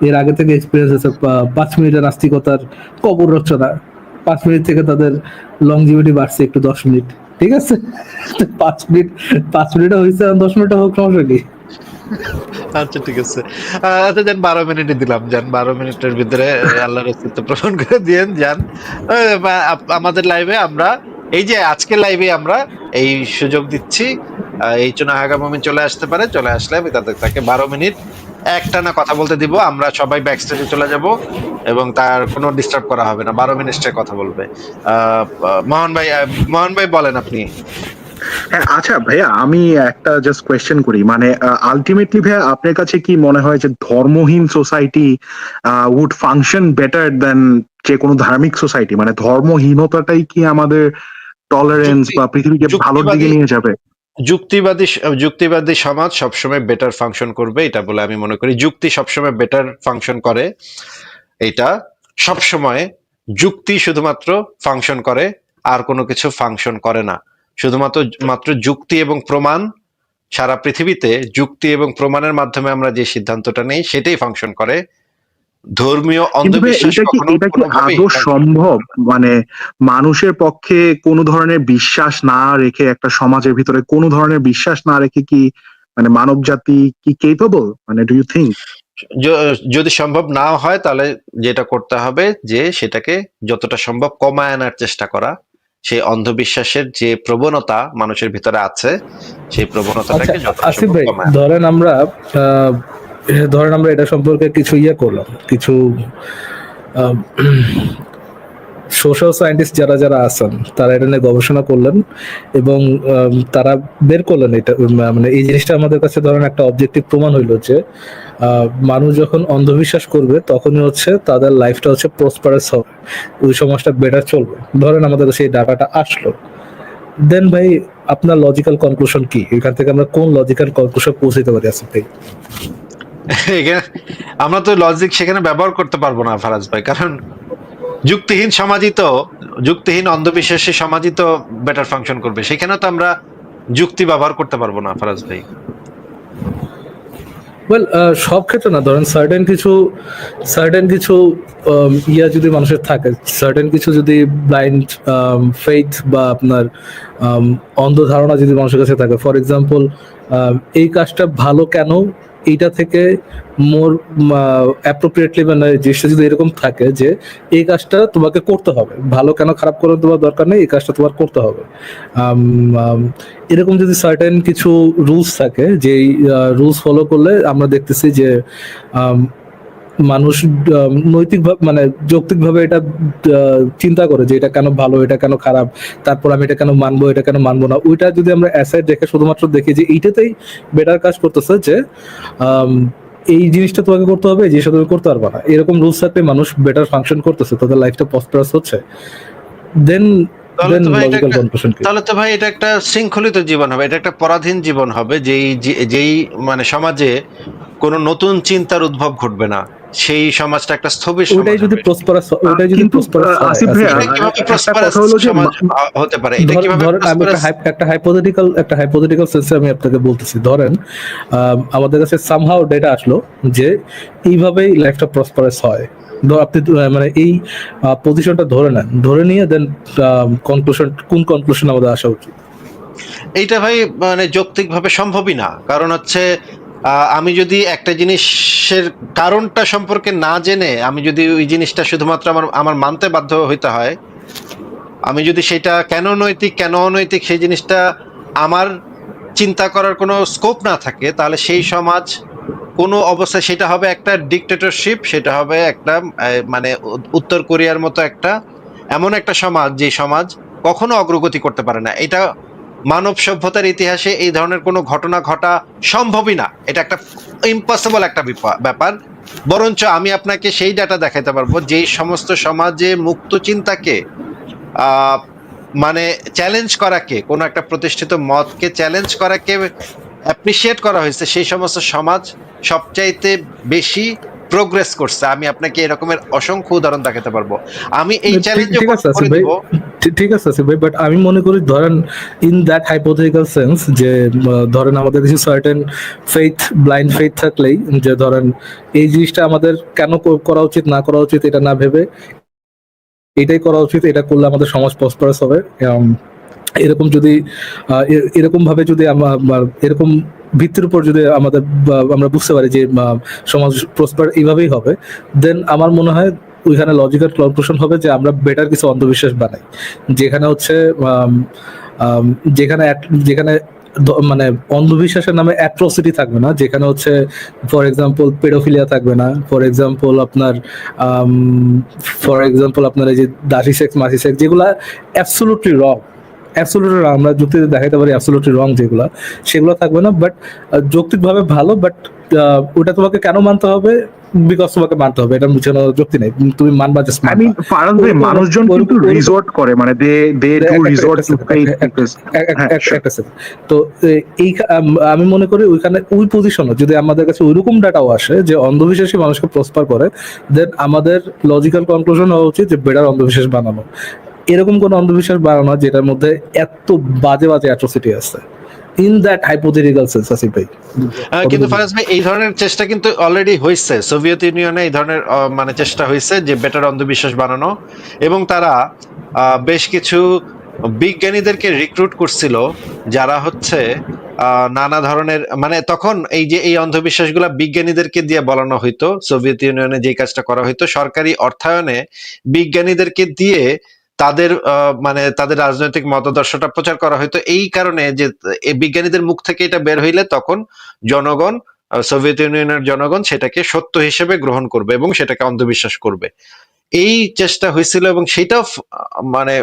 এর আগে থেকে এক্সপিরিয়েন্স আছে, 5 মিনিটের নাস্তিকতার কবর রচনা, 5 মিনিট থেকে তাদের লংজিভিটি বাড়ছে একটু 10 মিনিট, ঠিক আছে? 5 মিনিটে হয়েছে, 10 মিনিটে হোক, সমস্যা কি?
আচ্ছা ঠিক আছে, আচ্ছা যান 12 মিনিটে দিলাম, যান 12 মিনিটের ভিতরে আল্লাহর অস্তিত্ব প্রমাণ করে দিয়েন, যান। আমাদের লাইভে আমরা, এই যে আজকের লাইভে আমরা এই সুযোগ দিচ্ছি, এই চুনাহাগা মুমিন চলে আসতে পারে, চলে আসলে আমি তাকে 12 মিনিট একটানা কথা বলতে দিব, আমরা সবাই ব্যাক স্টেজে চলে যাব এবং তার কোনো ডিস্টার্ব করা হবে না, 12 মিনিটে কথা বলবে। মোহন ভাই বলেন আপনি।
হ্যাঁ, আচ্ছা ভাইয়া, আমি একটা জাস্ট কোয়েশ্চেন করি, মানে আলটিমেটলি ভাইয়া আপনার কাছে কি মনে হয় যে ধর্মহীন society would function better than যে কোনো ধার্মিক সোসাইটি? মানে ধর্মহীনতাটাই কি আমাদের টলারেন্স বা পৃথিবীকে ভালোর দিকে নিয়ে যাবে?
যুক্তিবাদী সমাজ সবসময় বেটার ফাংশন করবে, এটা বলে আমি মনে করি। যুক্তি সবসময় বেটার ফাংশন করে, এটা সবসময় যুক্তি শুধুমাত্র ফাংশন করে, আর কোনো কিছু ফাংশন করে না। শুধুমাত্র যুক্তি এবং প্রমাণ, সারা পৃথিবীতে যুক্তি এবং প্রমাণের মাধ্যমে আমরা যে সিদ্ধান্তটা নেই সেটাই ফাংশন করে। ধর্মীয়
কিন্তু ভাই,
অন্ধবিশ্বাস
এটা কি আদৌ সম্ভব? মানে মানুষের পক্ষে কোনো ধরনের বিশ্বাস না রেখে, একটা সমাজের ভিতরে কোনো ধরনের বিশ্বাস না রেখে কি মানে মানব জাতি কি কেপেবল? মানে ডু ইউ থিঙ্ক?
যদি সম্ভব না হয় তাহলে যেটা করতে হবে যে সেটাকে যতটা সম্ভব কমায় আনার চেষ্টা করা, সেই অন্ধবিশ্বাসের যে প্রবণতা মানুষের ভিতরে আছে সেই
আচ্ছা
প্রবণতাটাকে যতটা
আসিফ
সম্ভব
ভাই,
কমায় আনা।
ধরেন আমরা এটা সম্পর্কে কিছু করলাম, কিছু সোশ্যাল সায়েন্টিস্ট যারা যারা আছেন তারা এটা নিয়ে গবেষণা করলেন এবং তারা বের করলেন এটা, মানে এই জিনিসটা আমাদের কাছে ধরেন একটা অবজেক্টিভ প্রমাণ হইলো যে মানুষ যখন অন্ধবিশ্বাস করবে তখনই হচ্ছে তাদের লাইফটা হচ্ছে প্রসপারাস হবে, ওই সমাজটা বেটার চলবে। ধরেন আমাদের কাছে এই ডাটাটা আসলো, দেন ভাই আপনার লজিক্যাল কনক্লুশন কি? এখান থেকে আমরা কোন লজিক্যাল কনক্লুশন পৌঁছাতে পারি আসিফ ভাই?
আমরা তো লজিক সেখানে ব্যবহার করতে পারবো না ফারাজ ভাই, কারণ যুক্তিহীন অন্ধবিশ্বাসী সমাজই তো বেটার ফাংশন করবে, সেখানে তো আমরা যুক্তি ব্যবহার করতে পারবো না ফারাজ ভাই।
ওয়েল, সব ক্ষেত্রে না, ধরেন সার্টেন কিছু যদি মানুষের থাকে, সার্টেন কিছু যদি ব্লাইন্ড ফেইথ বা আপনার অন্ধ ধারণা যদি মানুষের কাছে থাকে, ফর এক্সাম্পল এই কাজটা ভালো কেন, এইটা থেকে মোর অ্যাপ্রোপ্রিয়েটলি মানে জিনিসটা যদি এরকম থাকে যে এই কাজটা তোমাকে করতে হবে, ভালো কেন খারাপ করার তোমার দরকার নেই, এই কাজটা তোমার করতে হবে, এরকম যদি সার্টেন কিছু রুলস থাকে, যে রুলস ফলো করলে আমরা দেখতেছি যে মানুষ নৈতিকভাবে মানে যৌক্তিকভাবে এটা চিন্তা করে যে এটা কেন ভালো, এটা কেন খারাপ, তারপর আমি এটা কেন মানবো, এটা কেন মানবো না, ওইটা যদি আমরা অ্যাসাইড রেখে শুধুমাত্র দেখি যে এইটাতেই বেটার কাজ করতেছে, যে এই জিনিসটা তোমাকে করতে হবে, এই জিনিসটা তুমি করতে পারবা না, এরকম রুলস থাকলে মানুষ বেটার ফাংশন করতেছে, তাদের লাইফটা প্রসপারাস হচ্ছে, দেন লজিক্যাল কনক্লুশন কি?
তাহলে তো ভাই এটা একটা শৃঙ্খলিত জীবন হবে, এটা একটা পরাধীন জীবন হবে, যেই মানে সমাজে কোনো নতুন চিন্তার উদ্ভব ঘটবে না, সেই সমাজটা একটা স্থবির সমাজ
ওইটাই যদি
হবে।
প্রসপারাস, ওইটাই যদি
কিন্তু,
প্রসপারাস
আসিফ ভাইয়া,
এটা কিভাবে
একটা
prosperous
কথা হলো যে
সমাজ হতে পারে? এটা কিভাবে
ধরেন আমি
prosperous?
একটা হাইপোথেটিক্যাল সেন্সে আমি আপনাকে বলতেছি, ধরেন আমাদের কাছে সামহাউ ডেটা আসলো যে এইভাবেই লাইফটা প্রসপারাস হয়, আপনি মানে এই পজিশনটা ধরে নিয়ে দেন কোন কনক্লুশন আমাদের আসা উচিত?
এইটা ভাই মানে যৌক্তিকভাবে সম্ভবই না, কারণ হচ্ছে আমি যদি একটা জিনিসের কারণটা সম্পর্কে না জেনে আমি যদি ওই জিনিসটা শুধুমাত্র আমার মানতে বাধ্য হইতে হয়, আমি যদি সেটা কেন নৈতিক কেন অনৈতিক সেই জিনিসটা আমার চিন্তা করার কোনো স্কোপ না থাকে, তাহলে সেই সমাজ কোনো অবস্থায় সেটা হবে একটা ডিক্টেটরশিপ, সেটা হবে একটা মানে উত্তর কোরিয়ার মতো একটা এমন একটা সমাজ যে সমাজ কখনো অগ্রগতি করতে পারে না। এটা মানব সভ্যতার ইতিহাসে এই ধরনের কোনো ঘটনা ঘটা সম্ভবই না, এটা একটা ইম্পসিবল একটা ব্যাপার। বরঞ্চ আমি আপনাকে সেই ডাটা দেখাতে পারবো যেই সমস্ত সমাজে মুক্ত চিন্তাকে মানে চ্যালেঞ্জ করাকে, কোনো একটা প্রতিষ্ঠিত মতকে চ্যালেঞ্জ করাকে অ্যাপ্রিসিয়েট করা হয়েছে, সেই সমস্ত সমাজ সবচাইতে বেশি প্রোগ্রেস করছে। আমি আপনাকে এরকমের অসংখ্য উদাহরণ দেখাতে পারবো। আমি এই চ্যালেঞ্জ
ঠিক আছে আসিফ ভাই, ঠিক আছে আসিফ ভাই, বাট আমি মনে করি ধরেন ইন দ্যাট হাইপোথেটিক্যাল সেন্স যে ধরেন আমাদের কিছু সার্টেন ব্লাইন্ড ফেইথ থাকলেই, যে ধরেন এই জিনিসটা আমাদের কেন করা উচিত না করা উচিত এটা না ভেবে এটাই করা উচিত, এটা করলে আমাদের সমাজ প্রসপারাস হবে, এরকম যদি এরকম ভাবে যদি এরকম ভিত্তির উপর যদি আমরা বুঝতে পারি যে সমাজ প্রসপার এইভাবেই হবে, দেন আমার মনে হয় ওইখানে লজিক্যাল কনক্লুশন হবে যে আমরা বেটার কিছু অন্ধবিশ্বাস বানাই, যেখানে হচ্ছে যেখানে মানে অন্ধবিশ্বাসের নামে অ্যাট্রোসিটি থাকবে না, যেখানে হচ্ছে ফর এক্সাম্পল পেডোফিলিয়া থাকবে না, ফর এক্সাম্পল আপনার এই যে দাসী সেক্স মাসি সেক্স যেগুলা অ্যাবসলিউটলি রং, আমরা যুক্তিতে দেখাতে পারি অ্যাবসলিউটলি রং যেগুলা, সেগুলো থাকবে না, বাট যৌক্তিকভাবে ভালো, বাট ওটা তোমাকে কেন মানতে হবে, বিকজ তোমাকে মানতে হবে, এটা কোনো যুক্তি নেই, তুমি মানবা জাস্ট
আই মিন ফারাজ ভাই, মানুষজন কিন্তু রিসর্ট করে, মানে they do resort to faith.
তো এই আমি মনে করি ওইখানে ওই পজিশনে যদি আমাদের কাছে ওইরকম ডাটাও আসে যে অন্ধবিশ্বাসী মানুষকে প্রসপার করে, দেন আমাদের লজিক্যাল কনক্লুশন হওয়া উচিত যে বেটার অন্ধবিশ্বাস বানানো, এরকম কোন অন্ধবিশ্বাস বানানো যেটার মধ্যে এত বাজে বাজে অ্যাট্রোসিটি আছে, in that hypothetical sense Asif ভাই।
কিন্তু ফারাজ ভাই এই ধরনের চেষ্টা কিন্তু অলরেডি হয়েছে, সোভিয়েত ইউনিয়নে এই ধরনের মানে চেষ্টা হয়েছে যে বেটার অন্ধবিশ্বাস বানানো, এবং তারা বেশ কিছু বিজ্ঞানীদেরকে রিক্রুট করছিল, যারা হচ্ছে নানা ধরনের, মানে তখন এই যে এই অন্ধবিশ্বাসগুলা বিজ্ঞানীদেরকে দিয়ে বলানো হইতো, সোভিয়েত ইউনিয়নে যে কাজটা করা হইতো সরকারি অর্থায়নে বিজ্ঞানীদেরকে দিয়ে তাদের মানে তাদের রাজনৈতিক মতাদর্শটা প্রচার করা হইতো, এই কারণে যে এই বিজ্ঞানীদের মুখ থেকে এটা বের হইলে তখন জনগণ, সোভিয়েত ইউনিয়নের জনগণ সেটাকে সত্য হিসেবে গ্রহণ করবে এবং সেটাকে অন্ধবিশ্বাস করবে। এই চেষ্টা হয়েছিল এবং সেটাও মানে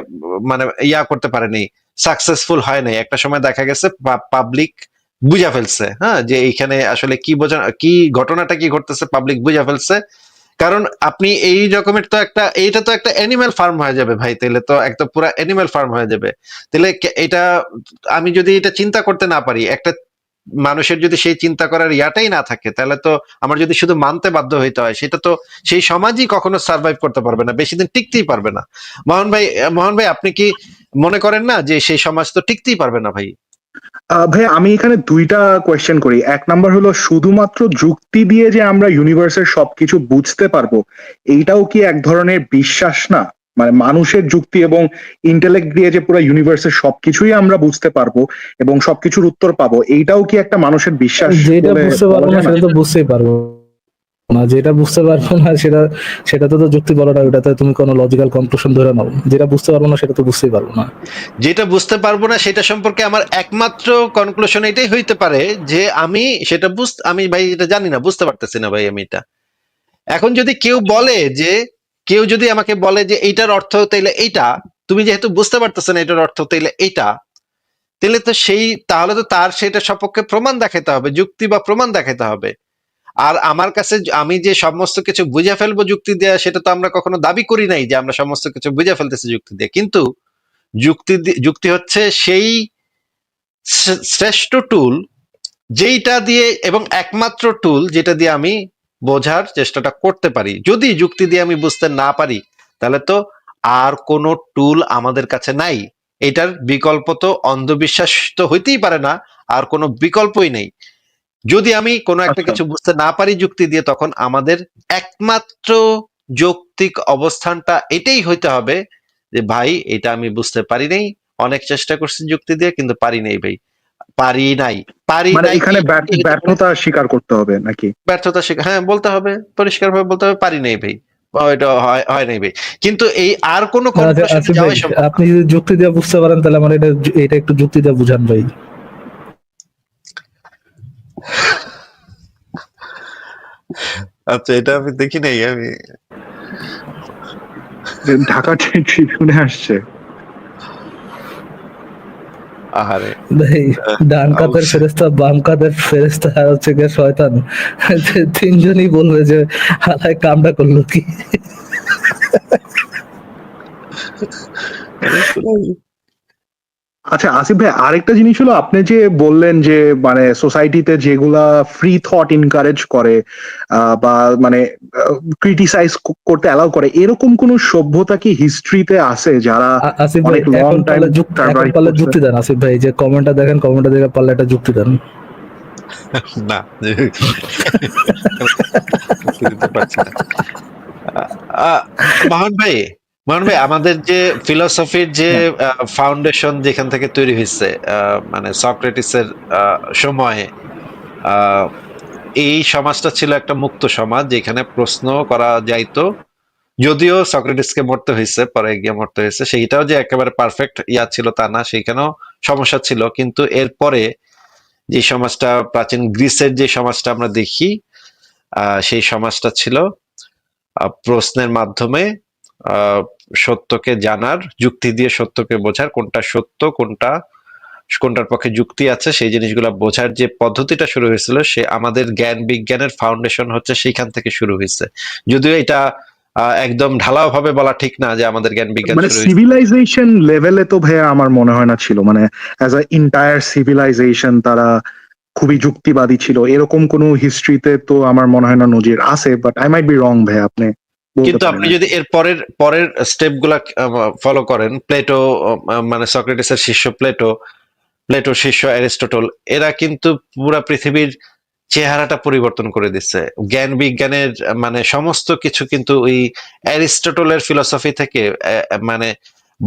মানে ইয়া করতে পারেনি, সাকসেসফুল হয় নাই। একটা সময় দেখা গেছে পাবলিক বুঝা ফেলছে, হ্যাঁ, যে এইখানে আসলে কি বোঝা, কি ঘটনাটা কি ঘটতেছে পাবলিক বুঝা ফেলছে। কারণ আপনি এই রকমের তো একটা, এইটা তো একটা অ্যানিম্যাল ফার্ম হয়ে যাবে ভাই, তাহলে তো একটা পুরো অ্যানিম্যাল ফার্ম হয়ে যাবে। তাহলে এটা আমি যদি এটা চিন্তা করতে না পারি, একটা মানুষের যদি সেই চিন্তা করার ইয়াটাই না থাকে, তাহলে তো আমার যদি শুধু মানতে বাধ্য হইতে হয়, সেটা তো সেই সমাজই কখনো সার্ভাইভ করতে পারবে না, বেশি দিন টিকতেই পারবে না। মোহন ভাই আপনি কি মনে করেন না যে সেই সমাজ তো টিকতেই পারবে না ভাই?
ভাই আমি এখানে দুইটা কোয়েশ্চেন করি। এক নাম্বার হলো, শুধুমাত্র যুক্তি দিয়ে যে আমরা ইউনিভার্সের সবকিছু বুঝতে পারবো, এইটাও কি এক ধরনের বিশ্বাস না? মানে মানুষের যুক্তি এবং ইন্টেলেক্ট দিয়ে যে পুরো ইউনিভার্সের সবকিছুই আমরা বুঝতে পারবো এবং সবকিছুর উত্তর পাবো, এইটাও কি একটা মানুষের বিশ্বাস
যেটা
বলে
বুঝতে
বলা
পারবো না
যায় না?
সেটা তো বুঝতেই পারবো না, যেটা বুঝতে পারবো না সেটা তো যুক্তি বলা না, ওটাতে তুমি কোনো লজিক্যাল কনক্লুশন ধরে নাও। যেটা বুঝতে পারবো না সেটা তো বুঝতেই পারবো না।
যেটা বুঝতে পারবো না সেটা সম্পর্কে আমার একমাত্র কনক্লুশন এটাই হইতে পারে যে আমি সেটা আমি ভাই এটা জানি না, বুঝতে পারতেছি না ভাই আমি এটা। এখন যদি কেউ যদি আমাকে বলে যে এইটার অর্থ তাইলে এইটা, তুমি যেহেতু বুঝতে পারতেছ না এটার অর্থ তাইলে এইটা, তাহলে তো তাহলে তো তার সেটা সপক্ষে প্রমাণ দেখাতে হবে, যুক্তি বা প্রমাণ দেখাতে হবে। আর আমার কাছে আমি যে সমস্ত কিছু বুঝে ফেলবো যুক্তি দিয়ে, সেটা তো আমরা কখনো দাবি করি নাই যে আমরা সমস্ত কিছু বুঝে ফেলতেছি যুক্তি দিয়ে। কিন্তু যুক্তি হচ্ছে সেই শ্রেষ্ঠ টুল যেইটা দিয়ে, এবং একমাত্র টুল যেটা দিয়ে আমি বোঝার চেষ্টাটা করতে পারি। যদি যুক্তি দিয়ে আমি বুঝতে না পারি, তাহলে তো আর কোনো টুল আমাদের কাছে নাই। এটার বিকল্প তো অন্ধবিশ্বাস তো হইতেই পারে না, আর কোনো বিকল্পই নেই। যদি আমি কোনো একটা
আচ্ছা,
কিছু বুঝতে না পারি যুক্তি দিয়ে, তখন আমাদের একমাত্র যৌক্তিক অবস্থানটা এটাই হইতে হবে যে ভাই এটা আমি বুঝতে পারি নাই, অনেক চেষ্টা করছি যুক্তি দিয়ে কিন্তু পারি নাই ভাই, পারি নাই, পারি
মানে
নাই।
এখানে ব্যর্থতা স্বীকার করতে হবে নাকি?
ব্যর্থতা স্বীকার, হ্যাঁ বলতে হবে, পরিষ্কারভাবে বলতে হবে পারি নাই ভাই, বা এটা হয় নাই ভাই। কিন্তু এই আর কোনো
আচ্ছা
কনক্লুশনে
আসিফ ভাই,
যাওয়াই সম্ভব না।
আপনি যদি যুক্তি দিয়ে বুঝতে পারেন তাহলে আমার এটা একটু যুক্তি দিয়ে বুঝান ভাই।
আচ্ছা, এটা আমি দেখি নাই আমি।
ঢাকা ট্রিবিউনে আসছে।
আহারে,
ভাই, ডান কাতের
অবশ্যই।
ফেরেস্তা, বাম কাতের ফেরেস্তা আর হচ্ছে গিয়ে শয়তান, তিনজনই বলবে যে হালায় কামটা করলো কি।
আচ্ছা আসিফ ভাই, আরেকটা জিনিস হলো, আপনি যে বললেন যে মানে সোসাইটিতে যেগুলা ফ্রি থট এনকারেজ করে বা মানে ক্রিটিসাইজ করতে অ্যালাউ করে, এরকম কোন সভ্যতা কি হিস্ট্রিতে আছে যারা
আসিফ ভাই,
অনেক লং টাইম
এখন
সার্ভাইভ
পারলে
করছে?
যুক্তি দেন আসিফ ভাই, যে কমেন্টটা দেখেন, কমেন্টটা দেখে পারলে একটা যুক্তি দেন।
না, দিতে পারছি না। আহ, মোহন ভাই আমাদের যে ফিলোসফির যে ফাউন্ডেশন যেখান থেকে তৈরি হয়েছে, মানে সক্রেটিসের সময়ে, আহ, এই সমাজটা ছিল একটা মুক্ত সমাজ যেখানে প্রশ্ন করা যাইতো। যদিও সক্রেটিসকে মরতে হয়েছে, পরে গিয়ে মরতে হয়েছে, সেইটাও যে একেবারে পারফেক্ট ইয়া ছিল তা না, সেইখানেও সমস্যা ছিল। কিন্তু এরপরে যে সমাজটা, প্রাচীন গ্রিসের যে সমাজটা আমরা দেখি, সেই সমাজটা ছিল প্রশ্নের মাধ্যমে আহ, সত্যকে জানার, যুক্তি দিয়ে সত্যকে বোঝার, কোনটা সত্য কোনটার পক্ষে যুক্তি আছে সেই জিনিসগুলো বোঝার যে পদ্ধতিটা শুরু হয়েছিল, সে আমাদের জ্ঞান বিজ্ঞানের ফাউন্ডেশন হচ্ছে সেইখান থেকে শুরু হয়েছে। যদিও এটা একদম ঢালাও ভাবে বলা ঠিক না যে আমাদের জ্ঞান বিজ্ঞান
মানে
শুরু হয়েছে।
সিভিলাইজেশন লেভেলে তো ভাইয়া আমার মনে হয় না ছিল, মানে অ্যাজ আ ইন্টায়ার সিভিলাইজেশন তারা খুবই যুক্তিবাদী ছিল, এরকম কোনো হিস্ট্রিতে তো আমার মনে হয় না নজির আছে, but I might be wrong ভাই, আপনি বলতে
কিন্তু
পারেন
আপনি
আর
যদি
কি।
এর পরের স্টেপ গুলা ফলো করেন, প্লেটো, মানে সক্রেটিসের শিষ্য প্লেটোর শিষ্য অ্যারিস্টটল, এরা কিন্তু পুরা পৃথিবীর চেহারাটা পরিবর্তন করে দিচ্ছে। জ্ঞান বিজ্ঞানের মানে সমস্ত কিছু কিন্তু ওই অ্যারিস্টটলের ফিলোসফি থেকে মানে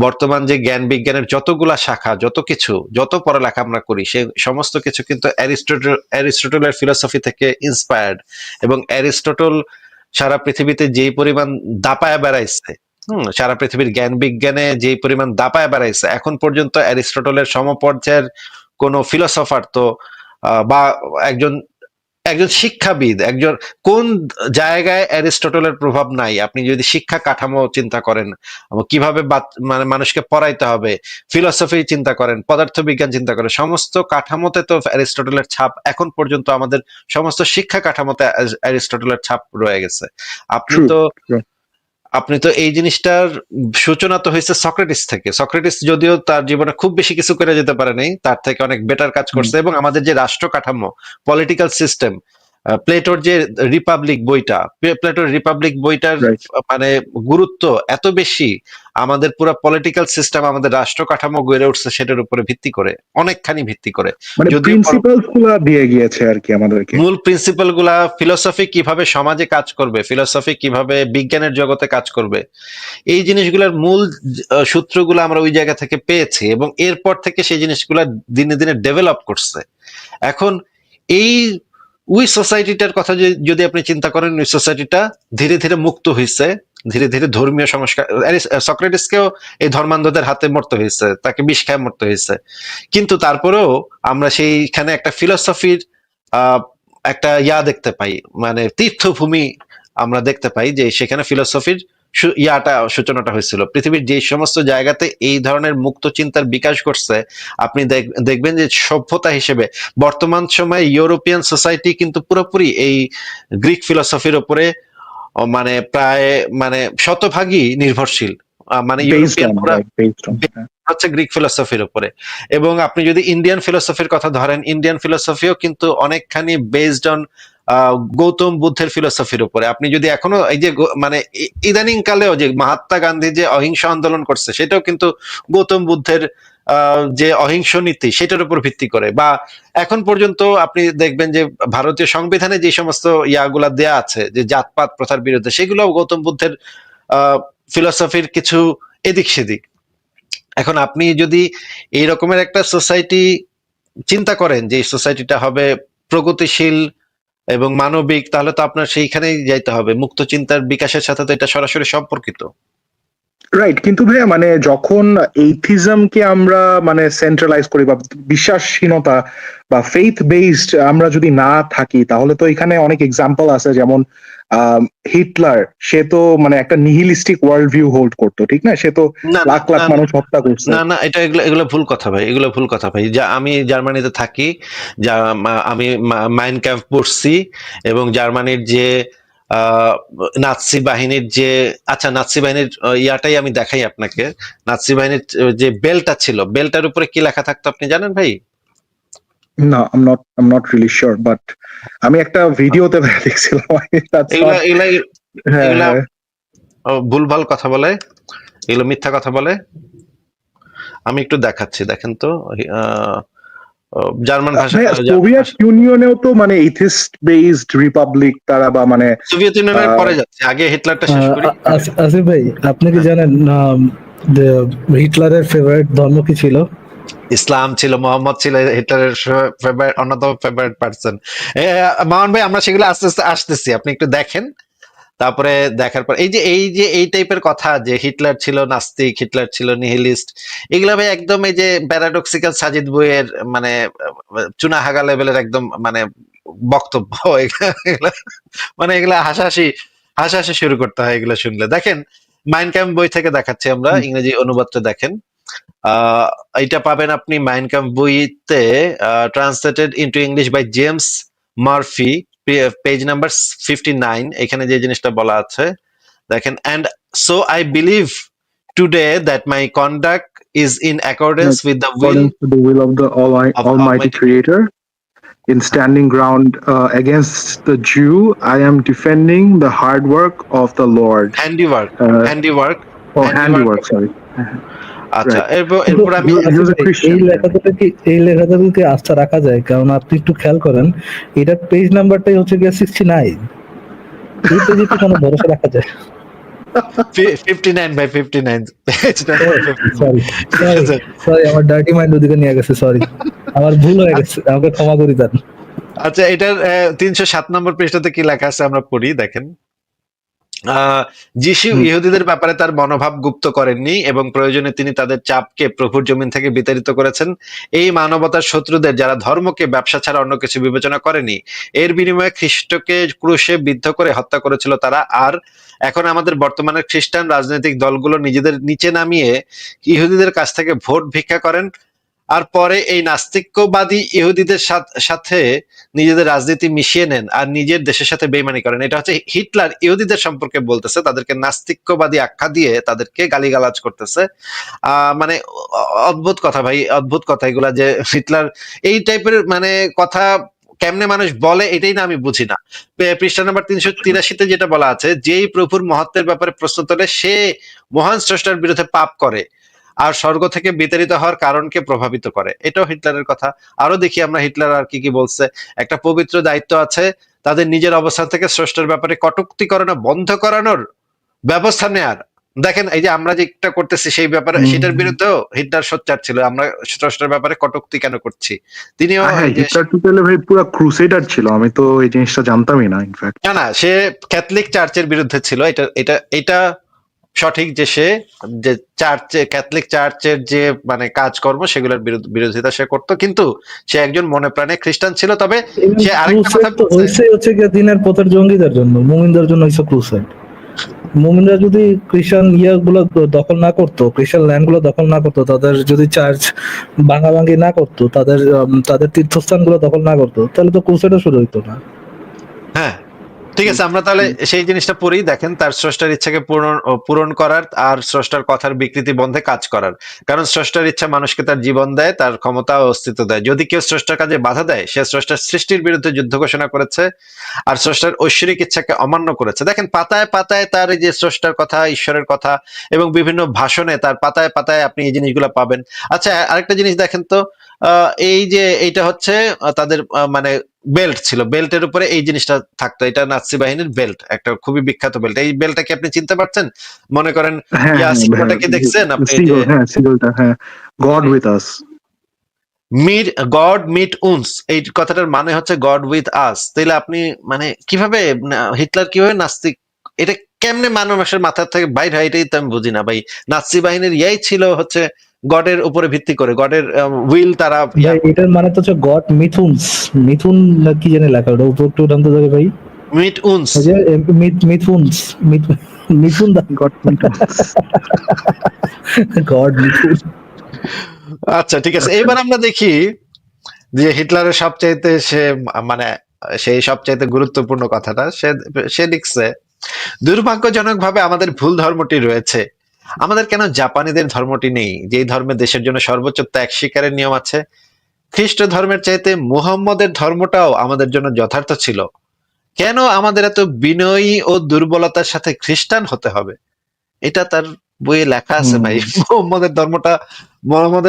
বর্তমান যে জ্ঞান বিজ্ঞানের যতগুলা শাখা, যত কিছু, যত পড়ালেখা আমরা করি, সে সমস্ত কিছু কিন্তু অ্যারিস্টটলের ফিলোসফি থেকে ইন্সপায়ার্ড। এবং অ্যারিস্টটল সারা পৃথিবীতে যেই পরিমাণ দাপায় বেড়াইছে, সারা পৃথিবীর জ্ঞান বিজ্ঞানে যেই পরিমাণ দাপায় বেড়াইছে, এখন পর্যন্ত অ্যারিস্টটলের সমপর্যায়ের কোন ফিলোসফার তো বা একজন একজন শিক্ষাবিদ, একজন কোন জায়গায় অ্যারিস্টটলের প্রভাব নাই? আপনি যদি শিক্ষা কাঠামো চিন্তা করেন, কিভাবে মানে মানুষকে পড়াইতে হবে, ফিলোসফি চিন্তা করেন, পদার্থবিজ্ঞান চিন্তা করেন, সমস্ত কাঠামোতে তো অ্যারিস্টটলের ছাপ এখন পর্যন্ত আমাদের সমস্ত শিক্ষা কাঠামোতে অ্যারিস্টটলের ছাপ রয়ে গেছে। আপনি
True,
তো
true.
আপনি তো এই জিনিসটার সূচনা তো হয়েছে সক্রেটিস থেকে। সক্রেটিস যদিও তার জীবনে খুব বেশি কিছু করে যেতে পারে নাই, তার থেকে অনেক বেটার কাজ করছে। এবং আমাদের যে রাষ্ট্র কাঠামো, পলিটিক্যাল সিস্টেম, প্লেটোর যে রিপাবলিক বইটা, প্লেটোর রিপাবলিক বইটার
Right.
মানে গুরুত্ব এত বেশি, আমাদের পুরো পলিটিক্যাল সিস্টেম, আমাদের রাষ্ট্র কাঠামো গড়ে উঠছে সেটার উপরে ভিত্তি করে, অনেকখানি ভিত্তি করে।
মানে
যদিও
প্রিন্সিপাল গুলা দিয়ে গিয়েছে আর কি আমাদেরকে।
মূল প্রিন্সিপাল গুলা, ফিলোসফি কিভাবে সমাজে কাজ করবে, ফিলোসফি কিভাবে বিজ্ঞানের জগতে কাজ করবে, এই জিনিসগুলোর মূল সূত্রগুলো আমরা ওই জায়গা থেকে পেয়েছি। এবং এরপর থেকে সেই জিনিসগুলা দিনে দিনে ডেভেলপ করছে। এখন এই ওই সোসাইটিটার কথা যদি আপনি চিন্তা করেন, ওই সোসাইটিটা ধীরে ধীরে মুক্ত হয়েছে, ধীরে ধীরে ধর্মীয় সংস্কার। সক্রেটিসকেও এই ধর্মান্ধদের হাতে মরতে হয়েছে, তাকে বিষ খায় মরতে হয়েছে। কিন্তু তারপরেও আমরা সেইখানে একটা ফিলোসফির একটা দেখতে পাই, মানে তীর্থভূমি আমরা দেখতে পাই, যে সেখানে ফিলোসফির সূচনাটা হয়েছিল। পৃথিবীর যে সমস্ত জায়গাতে এই ধরনের মুক্ত চিন্তার বিকাশ ঘটছে, আপনি দেখবেন যে সভ্যতা হিসেবে বর্তমান সময়ে ইউরোপিয়ান সোসাইটি কিন্তু পুরোপুরি এই গ্রিক ফিলোসফির উপরে মানে প্রায় মানে শতভাগই নির্ভরশীল। মানে
Based
ইউরোপিয়ান
on,
পুরা
right, based on, হ্যাঁ।
হচ্ছে গ্রিক ফিলোসফির উপরে। এবং আপনি যদি ইন্ডিয়ান ফিলোসফির কথা ধরেন, ইন্ডিয়ান ফিলোসফিও কিন্তু অনেকখানি বেসড অন গৌতম বুদ্ধের ফিলোসফির উপরে। আপনি যদি এখনো এই যে মানে ইদানিং কালেও যে মহাত্মা গান্ধী যে অহিংস আন্দোলন করছে, সেটাও কিন্তু গৌতম বুদ্ধের যে অহিংস নীতি সেটার উপর ভিত্তি করে। বা এখন পর্যন্ত আপনি দেখবেন যে ভারতীয় সংবিধানে যে সমস্ত ইয়াগুলা দেয়া আছে, যে জাতপাত প্রথার বিরুদ্ধে, সেগুলো গৌতম বুদ্ধের ফিলোসফির কিছু এদিক সেদিক। এখন আপনি যদি এই রকমের একটা সোসাইটি চিন্তা করেন, যে সোসাইটিটা হবে প্রগতিশীল এবং মানবিক, তাহলে তো আপনার সেইখানেই যাইতে হবে। মুক্ত চিন্তার বিকাশের সাথে তো এটা সরাসরি সম্পর্কিত।
রাইট, কিন্তু ভাইয়া মানে যখন এইথিজমকে আমরা মানে সেন্ট্রালাইজ করি বা বিশ্বাসহীনতা বা ফেইথ বেসড আমরা যদি না থাকি, তাহলে তো এখানে অনেক এক্সাম্পল আছে। যেমন হিটলার, সে তো মানে একটা নিহিলিস্টিক ওয়ার্ল্ড ভিউ হোল্ড করতো, ঠিক না? সে তো লাখ লাখ মানুষ হত্যা করছে।
না না, এটা এগুলো ভুল কথা ভাই, এগুলো ভুল কথা ভাই। যা আমি জার্মানিতে থাকি, যা আমি মাইন ক্যাম্প পড়ছি, এবং জার্মানির যে নাৎসি বাহিনীর যে, আচ্ছা নাৎসি বাহিনীর ইয়াটাই আমি দেখাই আপনাকে। নাৎসি বাহিনীর যে বেলটা ছিল, বেলটার উপরে কি লেখা থাকতো আপনি জানেন ভাই?
না, I'm not really sure, but আমি একটা ভিডিওতে দেখছিলাম।
এগুলা ভুলভাল কথা বলে, এগুলো মিথ্যা কথা বলে। আমি একটু দেখাচ্ছি, দেখেন তো। জার্মান ভাষা,
সোভিয়েত ইউনিয়নেও তো মানে এথিস্ট বেসড রিপাবলিক তারা, বা মানে
সোভিয়েত ইউনিয়নের পরে যাচ্ছে, আগে হিটলারটা শেষ করি।
আসিফ ভাই, আপনি কি জানেন হিটলারের ফেভারিট ধর্ম কি ছিল?
ইসলাম ছিল, মোহাম্মদ ছিল হিটলারের অন্যতম ফেভারিট পার্সন। মামুন ভাই, আমরা সেগুলো আস্তে আস্তে আসতেছি, আপনি একটু দেখেন। তারপরে দেখার পর এই টাইপের কথা, যে হিটলার ছিল নাস্তিক, হিটলার ছিল নিহিলিস্ট, এগুলা ভাই একদম এই যে প্যারাডক্সিক্যাল সাজিদ বইয়ের মানে চুনাহাগা লেভেলের একদম মানে বক্তব্য। মানে এগুলা হাসাহাসি শুরু করতে হয় এগুলো শুনলে। দেখেন, মাইন ক্যাম্প বই থেকে দেখাচ্ছি আমরা, ইংরেজি অনুবাদটা দেখেন। এটা পাবেন আপনি মাইন ক্যাম্প বইতে, translated into English by James Murphy, page number 59। এখানে যে জিনিসটা বলা আছে দেখেন, and so I believe today that my conduct is in accordance with the will
of the Almighty Creator. In standing ground against the Jew, I am defending the hard work of the Lord.
handiwork.
Sorry.
আচ্ছা, এরপর আমি
এই লেখাগুলো কি আস্থা রাখা যায়? কারণ আপনি একটু খেয়াল করেন, এটার পেজ নাম্বারটাই হচ্ছে গিয়ে 69। এই পেজে কি কোনো ভরসা রাখা যায়?
59 ভাই 59 পেজটা
সরি
ঠিক
সরি
আছে।
সরি, আমার ডার্টি মাইন্ড ওদিকে নিয়ে গেছে, সরি, আমার ভুল হয়ে গেছে, আমাকে ক্ষমা করে দেন।
আচ্ছা, এটার 307 নম্বর পৃষ্ঠাতে কি লেখা আছে আমরা পড়ি, দেখেন। যিশু
হুম।
ইহুদিদের ব্যাপারে তার মনোভাব গুপ্ত করেননি এবং প্রয়োজনে তিনি তাদের চাপকে প্রভুর জমিন থেকে বিতাড়িত করেছেন। এই মানবতার শত্রুদের, যারা ধর্মকে ব্যবসা ছাড়া অন্য কিছু বিবেচনা করেনি, এর বিনিময়ে খ্রিস্টকে ক্রুশে বিদ্ধ করে হত্যা করেছিল তারা। আর এখন আমাদের বর্তমানের খ্রিস্টান রাজনৈতিক দলগুলো নিজেদের নিচে নামিয়ে ইহুদিদের কাছ থেকে ভোট ভিক্ষা করেন, আর পরে এই নাস্তিক্যবাদী ইহুদিদের সাথে নিজেদের রাজনীতি মিশিয়ে নেন আর নিজের দেশের সাথে বেইমানি করেন। এটা হচ্ছে হিটলার ইহুদিদের সম্পর্কে বলতেছে, তাদেরকে নাস্তিক্যবাদী আখ্যা দিয়ে তাদেরকে গালিগালাজ করতেছে। মানে অদ্ভুত কথা ভাই, অদ্ভুত কথা এগুলা, যে হিটলার এই টাইপের মানে কথা কেমনে মানুষ বলে, এটাই না আমি বুঝি না। পৃষ্ঠা নাম্বার 383-তে যেটা বলা আছে, যেই প্রভুর মহত্বের ব্যাপারে প্রশ্ন তোলে সে মহান স্রষ্টার বিরুদ্ধে পাপ করে আর স্বর্গ থেকে বিতাড়িত হওয়ার কারণকে প্রভাবিত করে। এটাও হিটলারের কথা। আরো দেখি আমরা হিটলার আর কি কি বলছে। একটা পবিত্র দায়িত্ব আছে তাদের নিজের অবস্থান থেকে স্রষ্টার ব্যাপারে কটূক্তি করানো বন্ধ করানোর ব্যবস্থা নেয়ার। দেখেন, এই যে আমরা যেটা করতেছি সেই ব্যাপারে, সেটার বিরুদ্ধেও হিটলার সোচ্চার ছিল। আমরা স্রষ্টার ব্যাপারে কটূক্তি কেন করছি, তিনিও
হ্যাঁ,
এই যে
হিটলার তো তাহলে ভাই পুরো ক্রুসেডার ছিল, আমি তো এই জিনিসটা জানতামই না ইনফ্যাক্ট।
না না, সে ক্যাথলিক চার্চের বিরুদ্ধে ছিল। এটা এটা এটা সঠিক যে সে যে চার্চে, ক্যাথলিক চার্চের যে মানে কাজকর্ম সেগুলোর বিরোধিতা সে করতো, কিন্তু সে একজন মনে প্রাণে খ্রিস্টান ছিল। তবে সে আরেকটা কথা
তো
বলছে,
হয়েছে হচ্ছে গিয়ে দিনের পথের জঙ্গিদের জন্য, মুমিনদের জন্য হয়েছে ক্রুসেড। মুমিনরা যদি খ্রিস্টান গুলো দখল না করতো, খ্রিস্টান ল্যান্ড গুলো দখল না করতো, তাদের যদি চার্চ ভাঙাভাঙি না করতো, তাদের তীর্থস্থান গুলো দখল না করতো, তাহলে তো ক্রুসেডও শুরু হইতো না।
হ্যাঁ ঠিক আছে, আমরা তাহলে সেই জিনিসটা পড়েই, দেখেন, তার স্রষ্টার ইচ্ছাকে পূরণ করার আর স্রষ্টার কথার বিকৃতি বন্ধে কাজ করার। কারণ স্রষ্টার ইচ্ছা মানুষকে তার জীবন দেয়, তার ক্ষমতা ও অস্তিত্ব দেয়। যদি কেউ স্রষ্টার কাজে বাধা দেয়, সে স্রষ্টার সৃষ্টির বিরুদ্ধে যুদ্ধ ঘোষণা করেছে আর স্রষ্টার ঐশ্বরিক ইচ্ছাকে অমান্য করেছে। দেখেন, পাতায় পাতায় তার এই যে স্রষ্টার কথা, ঈশ্বরের কথা এবং বিভিন্ন ভাষণে তার পাতায় পাতায় আপনি এই জিনিসগুলো পাবেন। আচ্ছা, আরেকটা জিনিস দেখেন তো, এই যে এইটা হচ্ছে তাদের মানে বেল্ট ছিল, বেল্টের উপরে এই জিনিসটা থাকতো, এটা নাৎসি বাহিনীর বেল্ট, একটা খুবই বিখ্যাত বেল্ট। এই বেল্টটা কি আপনি চিনতে পারছেন? মনে করেন
হ্যাঁ হ্যাঁ
সিম্বলটা কি দেখছেন আপনি? এই যে
সিগলটা, হ্যাঁ, God with us.
Meet God meet উনস, এই কথাটার মানে হচ্ছে গড উইথ আস। তাইলে আপনি মানে কিভাবে হিটলার কিভাবে নাস্তিক, এটা কেমনে মানুষের মাথার থেকে বাইর হয়, এটাই তো আমি বুঝি না ভাই। নাৎসি বাহিনীর ইয়াই ছিল হচ্ছে গডের উপরে ভিত্তি করে, গডের উইল তারা
ভাই এটার মানে তো হচ্ছে গড মিথুনস, মিথুন না কি জানি লেখা, ওটা উপর একটু জানতে যাবে ভাই।
মিট উনস।
ওই যে মিথুনস, মিথুন
গড উইথ আস।
গড মিথুন।
আচ্ছা ঠিক আছে, এবার আমরা দেখি যে হিটলারের সবচাইতে সে মানে সেই সবচাইতে গুরুত্বপূর্ণ কথাটা সে সে লিখছে, দুর্ভাগ্যজনকভাবে আমাদের ভুল ধর্মটি রয়েছে। আমাদের কেন জাপানিদের ধর্মটি নেই, যেই ধর্মে দেশের জন্য সর্বোচ্চ ত্যাগ স্বীকারের নিয়ম আছে? খ্রিস্ট ধর্মের চাইতে মুহাম্মদের ধর্মটাও আমাদের জন্য যথার্থ ছিল। কেন আমাদের এত বিনয়ী ও দুর্বলতার সাথে খ্রিস্টান হতে হবে? এটা তার বইয়ে লেখা আছে ভাই। মুহাম্মদের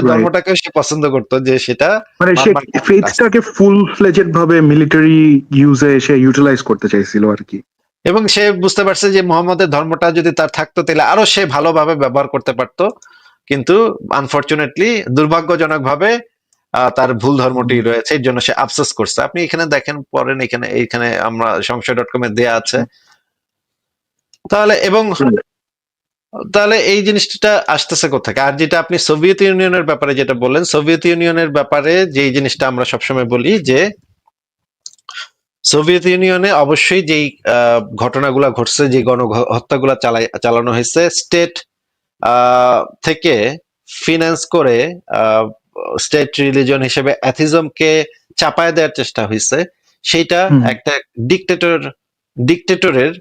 Right.
ধর্মটাকেও সে পছন্দ করতো, যে সেটা
মানে সে ফেথটাকে ফুল ফ্লেজেড ভাবে মিলিটারি ইউজে সে ইউটিলাইজ করতে চাইছিল আর কি।
এবং সে বুঝতে পারছে যে মুহাম্মদের ধর্মটা যদি তার থাকতো তাহলে আরো সে ভালোভাবে ব্যবহার করতে পারতো, কিন্তু আনফরচুনেটলি, দুর্ভাগ্যজনকভাবে তার ভুল ধর্মটি রয়েছে, এর জন্য সে আফসোস করছে। আপনি এখানে দেখেন, পড়েন, এখানে আমরা সংশয়.com এ দেয়া আছে। তাহলে এবং তাহলে এই জিনিসটা আসতেছে কোথেকে? আর যেটা আপনি সোভিয়েত ইউনিয়নের ব্যাপারে যেটা বললেন, সোভিয়েত ইউনিয়নের ব্যাপারে যে জিনিসটা আমরা সবসময় বলি যে সোভিয়েত ইউনিয়নে অবশ্যই যেই ঘটনাগুলা ঘটছে, যে গণহত্যাগুলা চালানো হয়েছে, স্টেট থেকে ফিনান্স করে স্টেট রিলিজন হিসেবে অ্যাথিজমকে চাপায় দেওয়ার চেষ্টা হয়েছে। সেইটা একটা ডিকটেটরের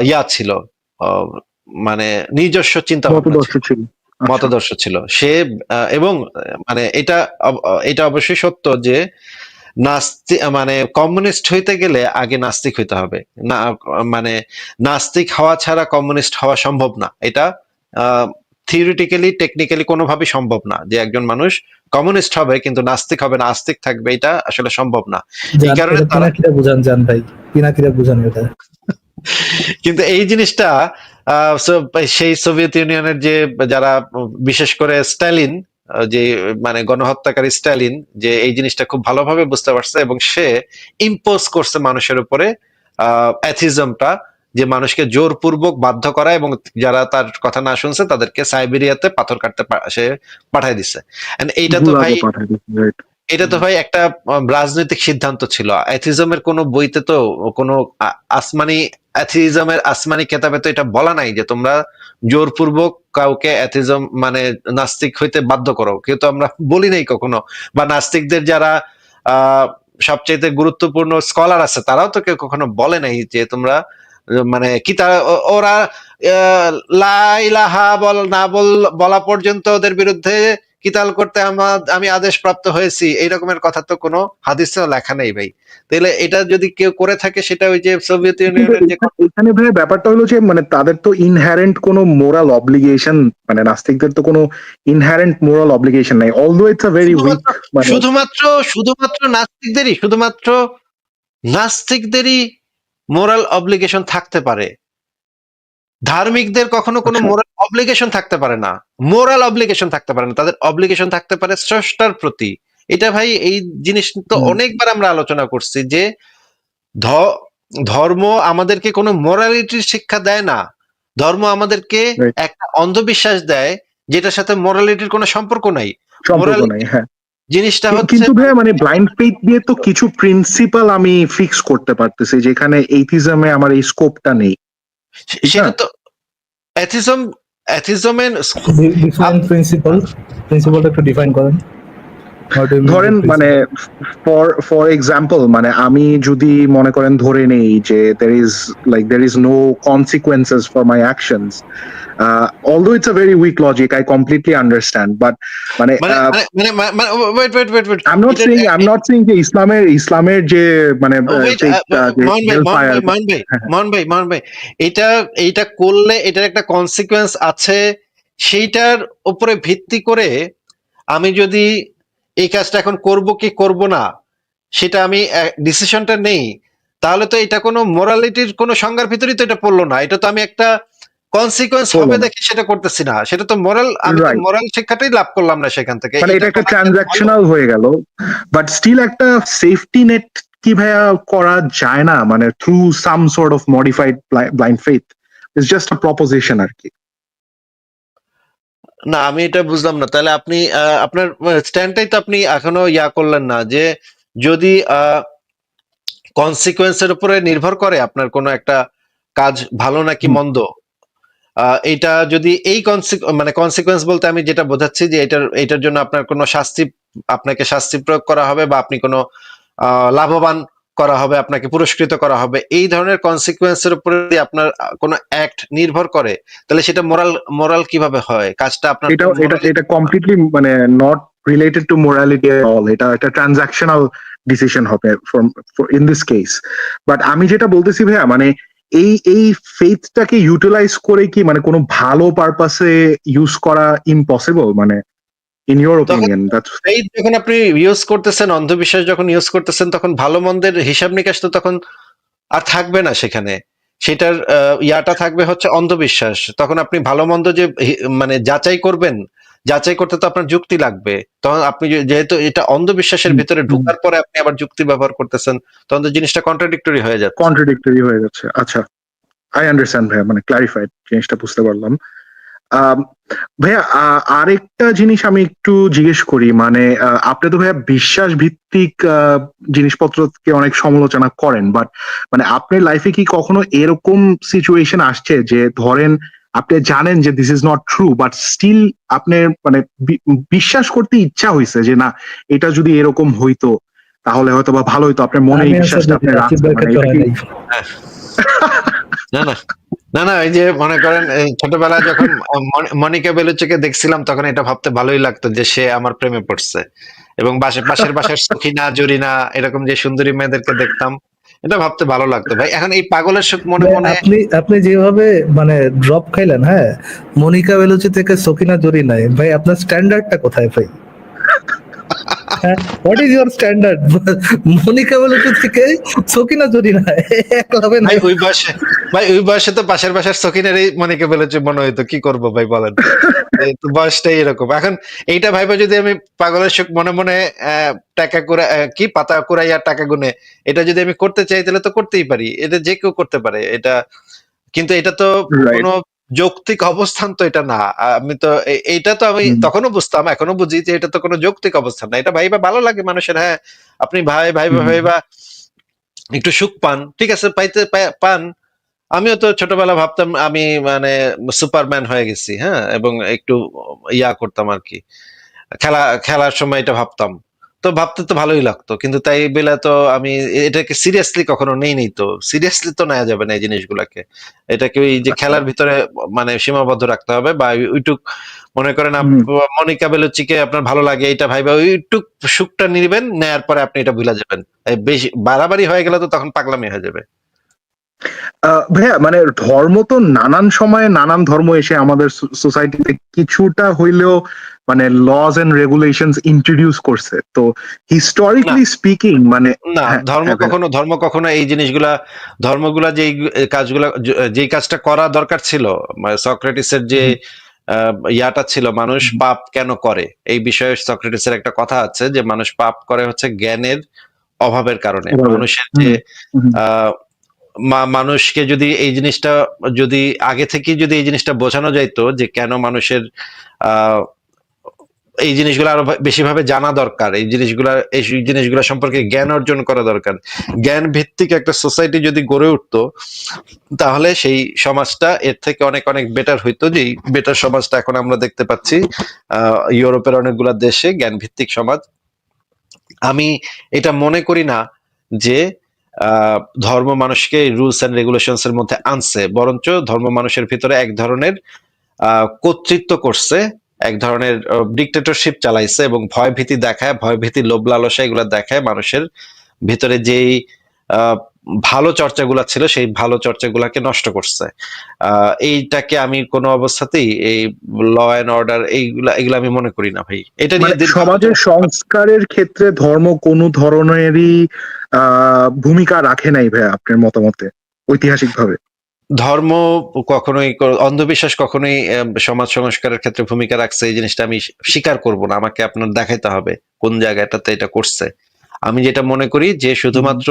ইয়া ছিল, মানে নিজস্ব চিন্তা ভাবনা ছিল, মতাদর্শ ছিল সে। এবং মানে এটা অবশ্যই সত্য যে মানে কমিউনিস্ট হইতে গেলে আগে নাস্তিক হইতে হবে না, মানে নাস্তিক হওয়া ছাড়া কমিউনিস্ট হওয়া সম্ভব না। এটা থিওরিটিক্যালি টেকনিক্যালি কোনোভাবেই সম্ভব না যে একজন মানুষ কমিউনিস্ট হবে কিন্তু নাস্তিক হবে না, আস্তিক থাকবে, এটা আসলে সম্ভব না। এই কারণে তারা
কিনা বুঝান জান ভাই, কিনা বুঝান এটা।
কিন্তু এই জিনিসটা সেই সোভিয়েত ইউনিয়নের যে যারা বিশেষ করে স্টালিন, যে মানে গণহত্যাকারী স্টালিন, যে এই জিনিসটা খুব ভালোভাবে বুঝতে পারছে এবং সে ইম্পোজ করছে মানুষের উপরে অ্যাথিজমটা, যে মানুষকে জোরপূর্বক বাধ্য করা, এবং যারা তার কথা না শুনছে তাদেরকে সাইবেরিয়াতে পাথর কাটতে সে পাঠায় দিছে। And এইটা তো ভাই,
গুলাগে পাঠায় দিচ্ছে, right?
এটা তো ভাই একটা রাজনৈতিক সিদ্ধান্ত ছিল। অ্যাথিজমের কোনো বইতে তো কোনো আসমানি, অ্যাথিজমের আসমানি কেতাবে তো এটা বলা নাই যে তোমরা জোরপূর্বক কাউকে অ্যাথিজম মানে নাস্তিক হইতে বাধ্য করো, কেউ তো আমরা বলি নাই কখনো। বা নাস্তিকদের যারা সবচেয়ে গুরুত্বপূর্ণ স্কলার আছে তারাও তো কেউ কখনো বলে নাই যে তোমরা মানে কি তারা ওরা লা ইলাহা বলা পর্যন্ত ওদের বিরুদ্ধে কিতাল করতে আমি আদেশ প্রাপ্ত হয়েছি, এই রকমের কথা তো কোনো হাদিসে লেখা নেই ভাই। তাহলে এটা যদি কেউ করে থাকে সেটা ওই যে সোভিয়েত
কিন্তু
ইউনিয়নের যে
এখানে ভাই ব্যাপারটা হলো যে মানে তাদের তো ইনহেরেন্ট কোনো মোরাল অব্লিগেশন, মানে নাস্তিকদের তো কোনো ইনহেরেন্ট মোরাল অব্লিগেশন নাই, although it's a very weak মানে
শুধুমাত্র নাস্তিকদেরই মোরাল অব্লিগেশন থাকতে পারে। ধার্মিকদের কখনো কোনো
আচ্ছা।
মোরাল অব্লিগেশন থাকতে পারে না, তাদের অব্লিগেশন থাকতে পারে স্রষ্টার প্রতি। এটা ভাই এই জিনিস তো অনেকবার আমরা আলোচনা করছি যে ধর্ম আমাদেরকে কোনো মোরালিটির শিক্ষা দেয় না, ধর্ম আমাদেরকে
Right.
একটা অন্ধবিশ্বাস দেয় যেটার সাথে মোরালিটির কোনো সম্পর্ক নাই।
সম্পর্ক নাই, হ্যাঁ।
জিনিসটা হচ্ছে
কিন্তু ভাই মানে ব্লাইন্ড ফেইথ দিয়ে তো কিছু প্রিন্সিপাল আমি ফিক্স করতে পারতেছি, যেখানে এইথিজমে আমার এই স্কোপটা নেই।
সেটা তো অ্যাথিজমের
ডিফাইন প্রিন্সিপালটা একটু ডিফাইন করেন। What do you mean
ধরেন
by
মানে
principle?
ফর এক্সাম্পল মানে আমি যদি মনে করেন ধরে নেই যে there is no consequences for my actions, although it's a very weak logic, I completely understand, but মানে
wait.
I'm not saying যে ইসলামের যে মানে
মোহন ভাই, এইটা করলে এটার একটা কনসিকুয়েন্স আছে, সেইটার উপরে ভিত্তি করে আমি যদি এই কাজটা এখন করব কি করব না সেটা আমি ডিসিশনটা নেই, তাহলে তো এটা কোনো মোরালিটির কোনো সংজ্ঞার ভিতরেই তো এটা পড়লো না। এটা তো আমি একটা কনসিকুয়েন্স হবে দেখে সেটা করতেছি না, সেটা তো মোরাল, আমি তো মোরাল শিক্ষাটাই লাভ করলাম না সেখান থেকে।
মানে এটা একটা ট্রানজাকশনাল হয়ে গেল, বাট স্টিল একটা সেফটি নেট কি ভাইয়া করা যায় না, মানে through some sort of modified blind faith? It's just a proposition আর কি।
না আমি এটা বুঝলাম না, তাহলে আপনি আপনার স্ট্যান্ডটাই তো আপনি এখনো করলেন না, যে যদি কনসিকুয়েন্সের উপরে নির্ভর করে আপনার কোনো একটা কাজ ভালো নাকি মন্দ, এটা যদি এই কনসিকুয়েন্স বলতে আমি যেটা বোঝাচ্ছি যে এটার জন্য আপনার কোনো আপনাকে শাস্তি প্রয়োগ করা হবে বা আপনি কোনো লাভবান করা হবে, আপনাকে পুরস্কৃত করা হবে, এই ধরনের কনসিকুয়েন্সের উপরে যদি আপনার কোনো অ্যাক্ট নির্ভর করে, তাহলে সেটা মোরাল কিভাবে হয়? কাজটা আপনার
এটা কমপ্লিটলি মানে not related to morality at all, এটা একটা ট্রানজাকশনাল ডিসিশন হবে ইন দিস কেস। বাট আমি যেটা বলতেছি ভাইয়া মানে এই ফেথটাকে ইউটিলাইজ করে কি মানে কোনো ভালো পারপাসে ইউজ করা ইম্পসিবল, মানে ইন ইউর ওপিনিয়ন?
যখন আপনি ইউজ করতেছেন, অন্ধবিশ্বাস যখন ইউজ করতেছেন, তখন ভালো মন্দের হিসাব নিকাশ তো তখন আর থাকবে না সেখানে, সেটার ইয়াটা থাকবে হচ্ছে অন্ধবিশ্বাস। তখন আপনি ভালো মন্দ যে মানে যাচাই করবেন, যাচাই করতে তো আপনার যুক্তি লাগবে। তখন আপনি যেহেতু এটা অন্ধবিশ্বাসের ভিতরে ঢোকার পরে আপনি আবার যুক্তি ব্যবহার করতেছেন, তখন তো জিনিসটা কন্ট্রাডিক্টরি হয়ে যাচ্ছে।
আচ্ছা, আই আন্ডারস্ট্যান্ড ভাইয়া, মানে ক্লারিফাইড জিনিসটা বুঝতে পারলাম। ভাইয়া আরেকটা জিনিস আমি একটু জিজ্ঞেস করি, মানে আপনি তো ভাইয়া বিশ্বাস ভিত্তিক জিনিসপত্রকে অনেক সমালোচনা করেন, বাট মানে আপনার লাইফে কি কখনো এরকম সিচুয়েশন আসছে যে ধরেন আপনি জানেন যে this is not true, but still আপনার মানে বিশ্বাস করতে ইচ্ছা হয়েছে যে না, এটা যদি এরকম হইতো তাহলে হয়তো বা ভালো হইতো, আপনার মনে এই বিশ্বাসটা আপনি রাখছেন? মানে এটা কি
না এই যে মনে করেন ছোটবেলায় যখন মনিকা বেলুচিকে দেখছিলাম তখন এটা ভাবতে ভালোই লাগতো যে সে আমার প্রেমে পড়ছে, এবং পাশের বাসার সখিনা জরিনা এরকম যে সুন্দরী মেয়েদেরকে দেখতাম, এটা ভাবতে ভালো লাগতো ভাই। এখন এই পাগলের সুখ মনে
আপনি যেভাবে মানে ড্রপ খাইলেন, হ্যাঁ, মনিকা বেলুচি থেকে সকিনা জরিনায়, ভাই আপনার স্ট্যান্ডার্ডটা কোথায় ভাই? What is your standard? Monica Bellucci থেকে সকিনা জরিনা এক লাভে
ভাই
নাই।
ওই বয়সে তো পাশের বাসার সকিনেরই মনিকা বেলুচি মনে হইতো, কি করবো ভাই বলেন। এই তো বয়সটাই এরকম। এখন এইটা ভাইবা যদি আমি পাগলের সুখ মনে মনে টাকা করে কি পাতা কুড়াইয়া টাকা গুনে এটা যদি আমি করতে চাই তাহলে তো করতেই পারি, এটা যে কেউ করতে পারে এটা। কিন্তু এটা তো
রাইট।
কোনো যৌক্তিক অবস্থান তো এটা না। আমি তো এইটা তো আমি তখনও বুঝতাম, এখনো বুঝি যে এটা তো কোনো যৌক্তিক অবস্থান না। এটা ভাইবা ভালো লাগে মানুষের, হ্যাঁ আপনি ভাইবা একটু সুখ পান, ঠিক আছে, পান। আমিও তো ছোটবেলা ভাবতাম আমি মানে সুপারম্যান হয়ে গেছি, হ্যাঁ, এবং একটু ইয়া করতাম আর কি, খেলার সময় এটা ভাবতাম। তো ভাবতে তো ভালোই লাগতো, কিন্তু তাই বেলা তো আমি এটাকে সিরিয়াসলি কখনো নেই তো। সিরিয়াসলি তো নেওয়া যাবে না এই জিনিসগুলাকে। এটাকে ওই যে খেলার ভিতরে মানে সীমাবদ্ধ রাখতে হবে, বা ওইটুক মনে করেন মনিকা বেলুচিকে আপনার ভালো লাগে এটা ভাইবা ওইটুক সুখটা নিবেন, নেয়ার পরে আপনি এটা ভুলে যাবেন। বেশি বাড়াবাড়ি হয়ে গেলে তো তখন পাগলামি হয়ে যাবে।
ভাইয়া মানে ধর্ম তো নানান সময়ে নানান ধর্ম এসে আমাদের সোসাইটিতে কিছুটা হইলেও মানে লজ এন্ড রেগুলেশনস ইন্ট্রোডিউস করছে, তো হিস্টোরিক্যালি স্পিকিং মানে
না,
হ্যাঁ,
ধর্ম
হ্যাঁ ভাইয়া।
কখনো এই জিনিসগুলা, ধর্মগুলা যেই কাজটা করা দরকার ছিল, মানে সক্রেটিসের যে ইয়াটা ছিল, মানুষ পাপ কেন করে এই বিষয়ে সক্রেটিসের একটা কথা আছে যে মানুষ পাপ করে হচ্ছে জ্ঞানের অভাবের কারণে।
এভাবে।
মানুষের যে
হুম, হুম।
আহ মানুষকে যদি এই জিনিসটা, যদি আগে থেকে যদি এই জিনিসটা বোঝানো যাইতো যে কেন মানুষের আহ এই জিনিসগুলো আরো বেশি ভাবে জানা দরকার, এই জিনিসগুলো সম্পর্কে জ্ঞান অর্জন করা দরকার, জ্ঞান ভিত্তিক একটা সোসাইটি যদি গড়ে উঠতো, তাহলে সেই সমাজটা এর থেকে অনেক অনেক বেটার হইতো। যে বেটার সমাজটা এখন আমরা দেখতে পাচ্ছি ইউরোপের অনেকগুলা দেশে, জ্ঞান ভিত্তিক সমাজ। আমি এটা মনে করি না যে ধর্ম মানুষকে রুলস এন্ড রেগুলেশনস এর মধ্যে আনছে, বরঞ্চ ধর্ম মানুষের ভিতরে এক ধরনের কর্তৃত্ব করছে, এক ধরনের ডিক্টেটরশিপ চালাইছে, এবং ভয় ভীতি দেখায়, ভয় ভীতি লোভ লালসা এগুলা দেখায় মানুষের ভিতরে যেই আহ, ভালো চর্চাগুলা ছিল সেই ভালো চর্চাগুলাকে নষ্ট করছে। এইটাকে আমি কোনো অবস্থাতেই এই ল অ্যান্ড অর্ডার এগুলা আমি মনে করি না ভাই। এটা
মানে
নিয়ে দীর্ঘ
সমাজের
আলোচনা।
সংস্কারের ক্ষেত্রে ধর্ম কোনো ধরনেরই ভূমিকা রাখে নাই ভাইয়া আপনার মতামতে ঐতিহাসিক ভাবে?
ধর্ম কখনোই অন্ধবিশ্বাস কখনোই সমাজ সংস্কারের ক্ষেত্রে ভূমিকা রাখছে এই জিনিসটা আমি স্বীকার করব না। আমাকে আপনার দেখাইতে হবে কোন জায়গাটাতে এটা করছে। আমি যেটা মনে করি যে শুধুমাত্র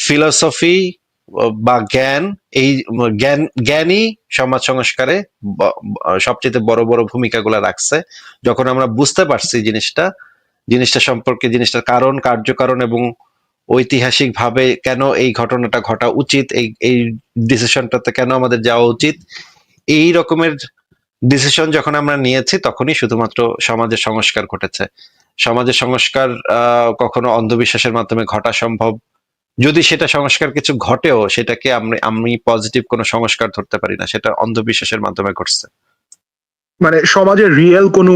ফিলোসফি বা জ্ঞান, এই জ্ঞানই সমাজ সংস্কারে সবচেয়ে বড় বড় ভূমিকাগুলো রাখছে। যখন আমরা বুঝতে পারছি জিনিসটা সম্পর্কে, জিনিসটার কারণ কার্যকারণ এবং ঐতিহাসিক ভাবে কেন এই ঘটনাটা ঘটা উচিত, এই ডিসিশনটাতে কেন আমাদের যাওয়া উচিত, এই রকমের ডিসিশন যখন আমরা নিয়েছি তখনই শুধুমাত্র সমাজের সংস্কার ঘটেছে। সমাজের সংস্কার কখনো অন্ধবিশ্বাসের মাধ্যমে ঘটা সম্ভব, যদি সেটা সংস্কার কিছু ঘটেও সেটাকে আমি পজিটিভ কোনো সংস্কার ধরতে পারি না, সেটা অন্ধবিশ্বাসের মাধ্যমে ঘটছে।
মানে সমাজের রিয়েল কোনো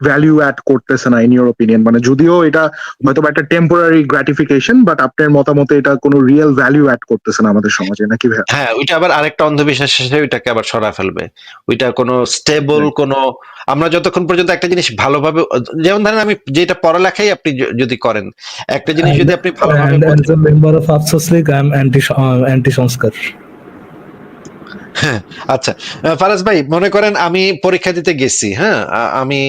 ভ্যালু অ্যাড করতেছে না ইন ইউর ওপিনিয়ন, মানে যদিও এটা হয়তো একটা টেম্পোরারি গ্র্যাটিফিকেশন, বাট আপনার মতামতে এটা কোনো রিয়েল ভ্যালু অ্যাড করতেছে না আমাদের সমাজে, নাকি ভাইয়া?
হ্যাঁ, ওইটা আবার আরেকটা অন্ধবিশ্বাস এসে ওইটাকে আবার সরা ফেলবে। ওইটা কোনো স্টেবল কোনো, আমরা যতক্ষণ পর্যন্ত একটা জিনিস ভালোভাবে, যেমন ধরেন আমি যেটা পড়ালেখাই আপনি যদি করেন, একটা জিনিস যদি আপনি ভালোভাবে
And as a member of Afsos League, I am anti সংস্কার।
হ্যাঁ, আচ্ছা, ফারাজ ভাই মনে করেন আমি পরীক্ষা দিতে গেছি, হ্যাঁ, আমি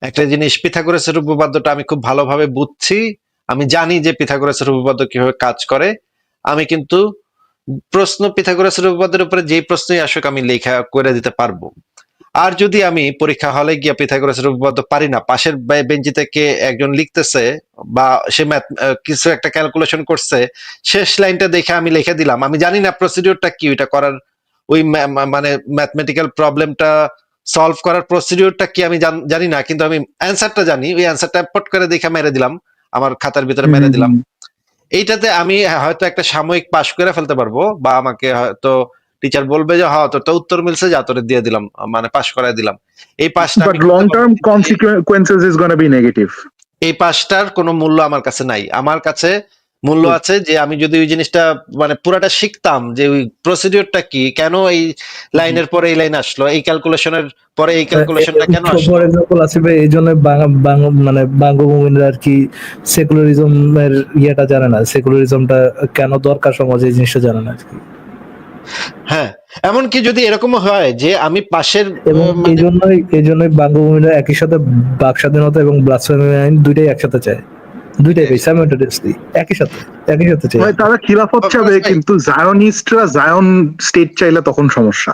একটা জিনিস পিথাগোরাসের উপপাদ্যটা আমি খুব ভালোভাবে বুঝছি, আমি জানি যে পিথাগোরাসের উপপাদ্য কিভাবে কাজ করে। আমি কিন্তু পিথাগোরাসের উপপাদ্যের উপরে যেই প্রশ্নই আসুক আমি লেখা করে দিতে পারবো। আর যদি আমি পরীক্ষা হলে গিয়ে পিথাগোরাসের উপপাদ্য পারি না, পাশের বেঞ্চি থেকে একজন লিখতেছে বা সে কিছু একটা ক্যালকুলেশন করছে, শেষ লাইনটা দেখে আমি লিখে দিলাম, আমি জানি না প্রসিডিউরটা কি ওইটা করার, ওই মানে ম্যাথমেটিক্যাল প্রবলেমটা সলভ করার প্রসিডিউরটা কি আমি জানি না, কিন্তু আমি অ্যান্সারটা জানি, ওই অ্যান্সারটা পট করে দেখে মেরে দিলাম, আমার খাতার ভিতরে মেরে দিলাম। এইটাতে আমি হয়তো একটা সাময়িক পাশ করে ফেলতে পারবো, বা আমাকে হয়তো টিচার বলবে যে হ্যাঁ তোর তো উত্তর মিলছে, যা তোরে দিয়ে দিলাম, মানে পাশ করায় দিলাম। এই পাশটা
but long term consequences is gonna be negative.
এই পাশটার কোনো মূল্য আমার কাছে নাই। আমার কাছে মূল্য আছে যে আমি যদি ওই জিনিসটা মানে পুরাটা শিখতাম যে ওই প্রসিডিওরটা কি, কেন এই লাইনের পরে এই লাইন আসলো, এই ক্যালকুলেশনের পরে এই ক্যালকুলেশনটা কেন আসলো।
ফর এক্সাম্পল আসিফ ভাই, এই জন্য মানে বঙ্গভূমিরা আর কি সেকুলারিজমের ইয়েটা জানে না, সেকুলারিজমটা কেন দরকার সমাজে এই জিনিসটা জানে না আর কি।
হ্যাঁ, এমনকি যদি এরকম হয় যে আমি পাশের
এবং
মানে
এই জন্যই বঙ্গভূমিরা একই সাথে বাক স্বাধীনতা এবং ব্লাসফেমি আইন দুইটাই একসাথে চায়, দুইটাই ভাই সাইমultaneously একই সাথে চায়।
ভাই তারা খিলাফত চাবে,
ভাই।
কিন্তু জায়নিস্টরা জায়ন স্টেট চাইলে তখন সমস্যা।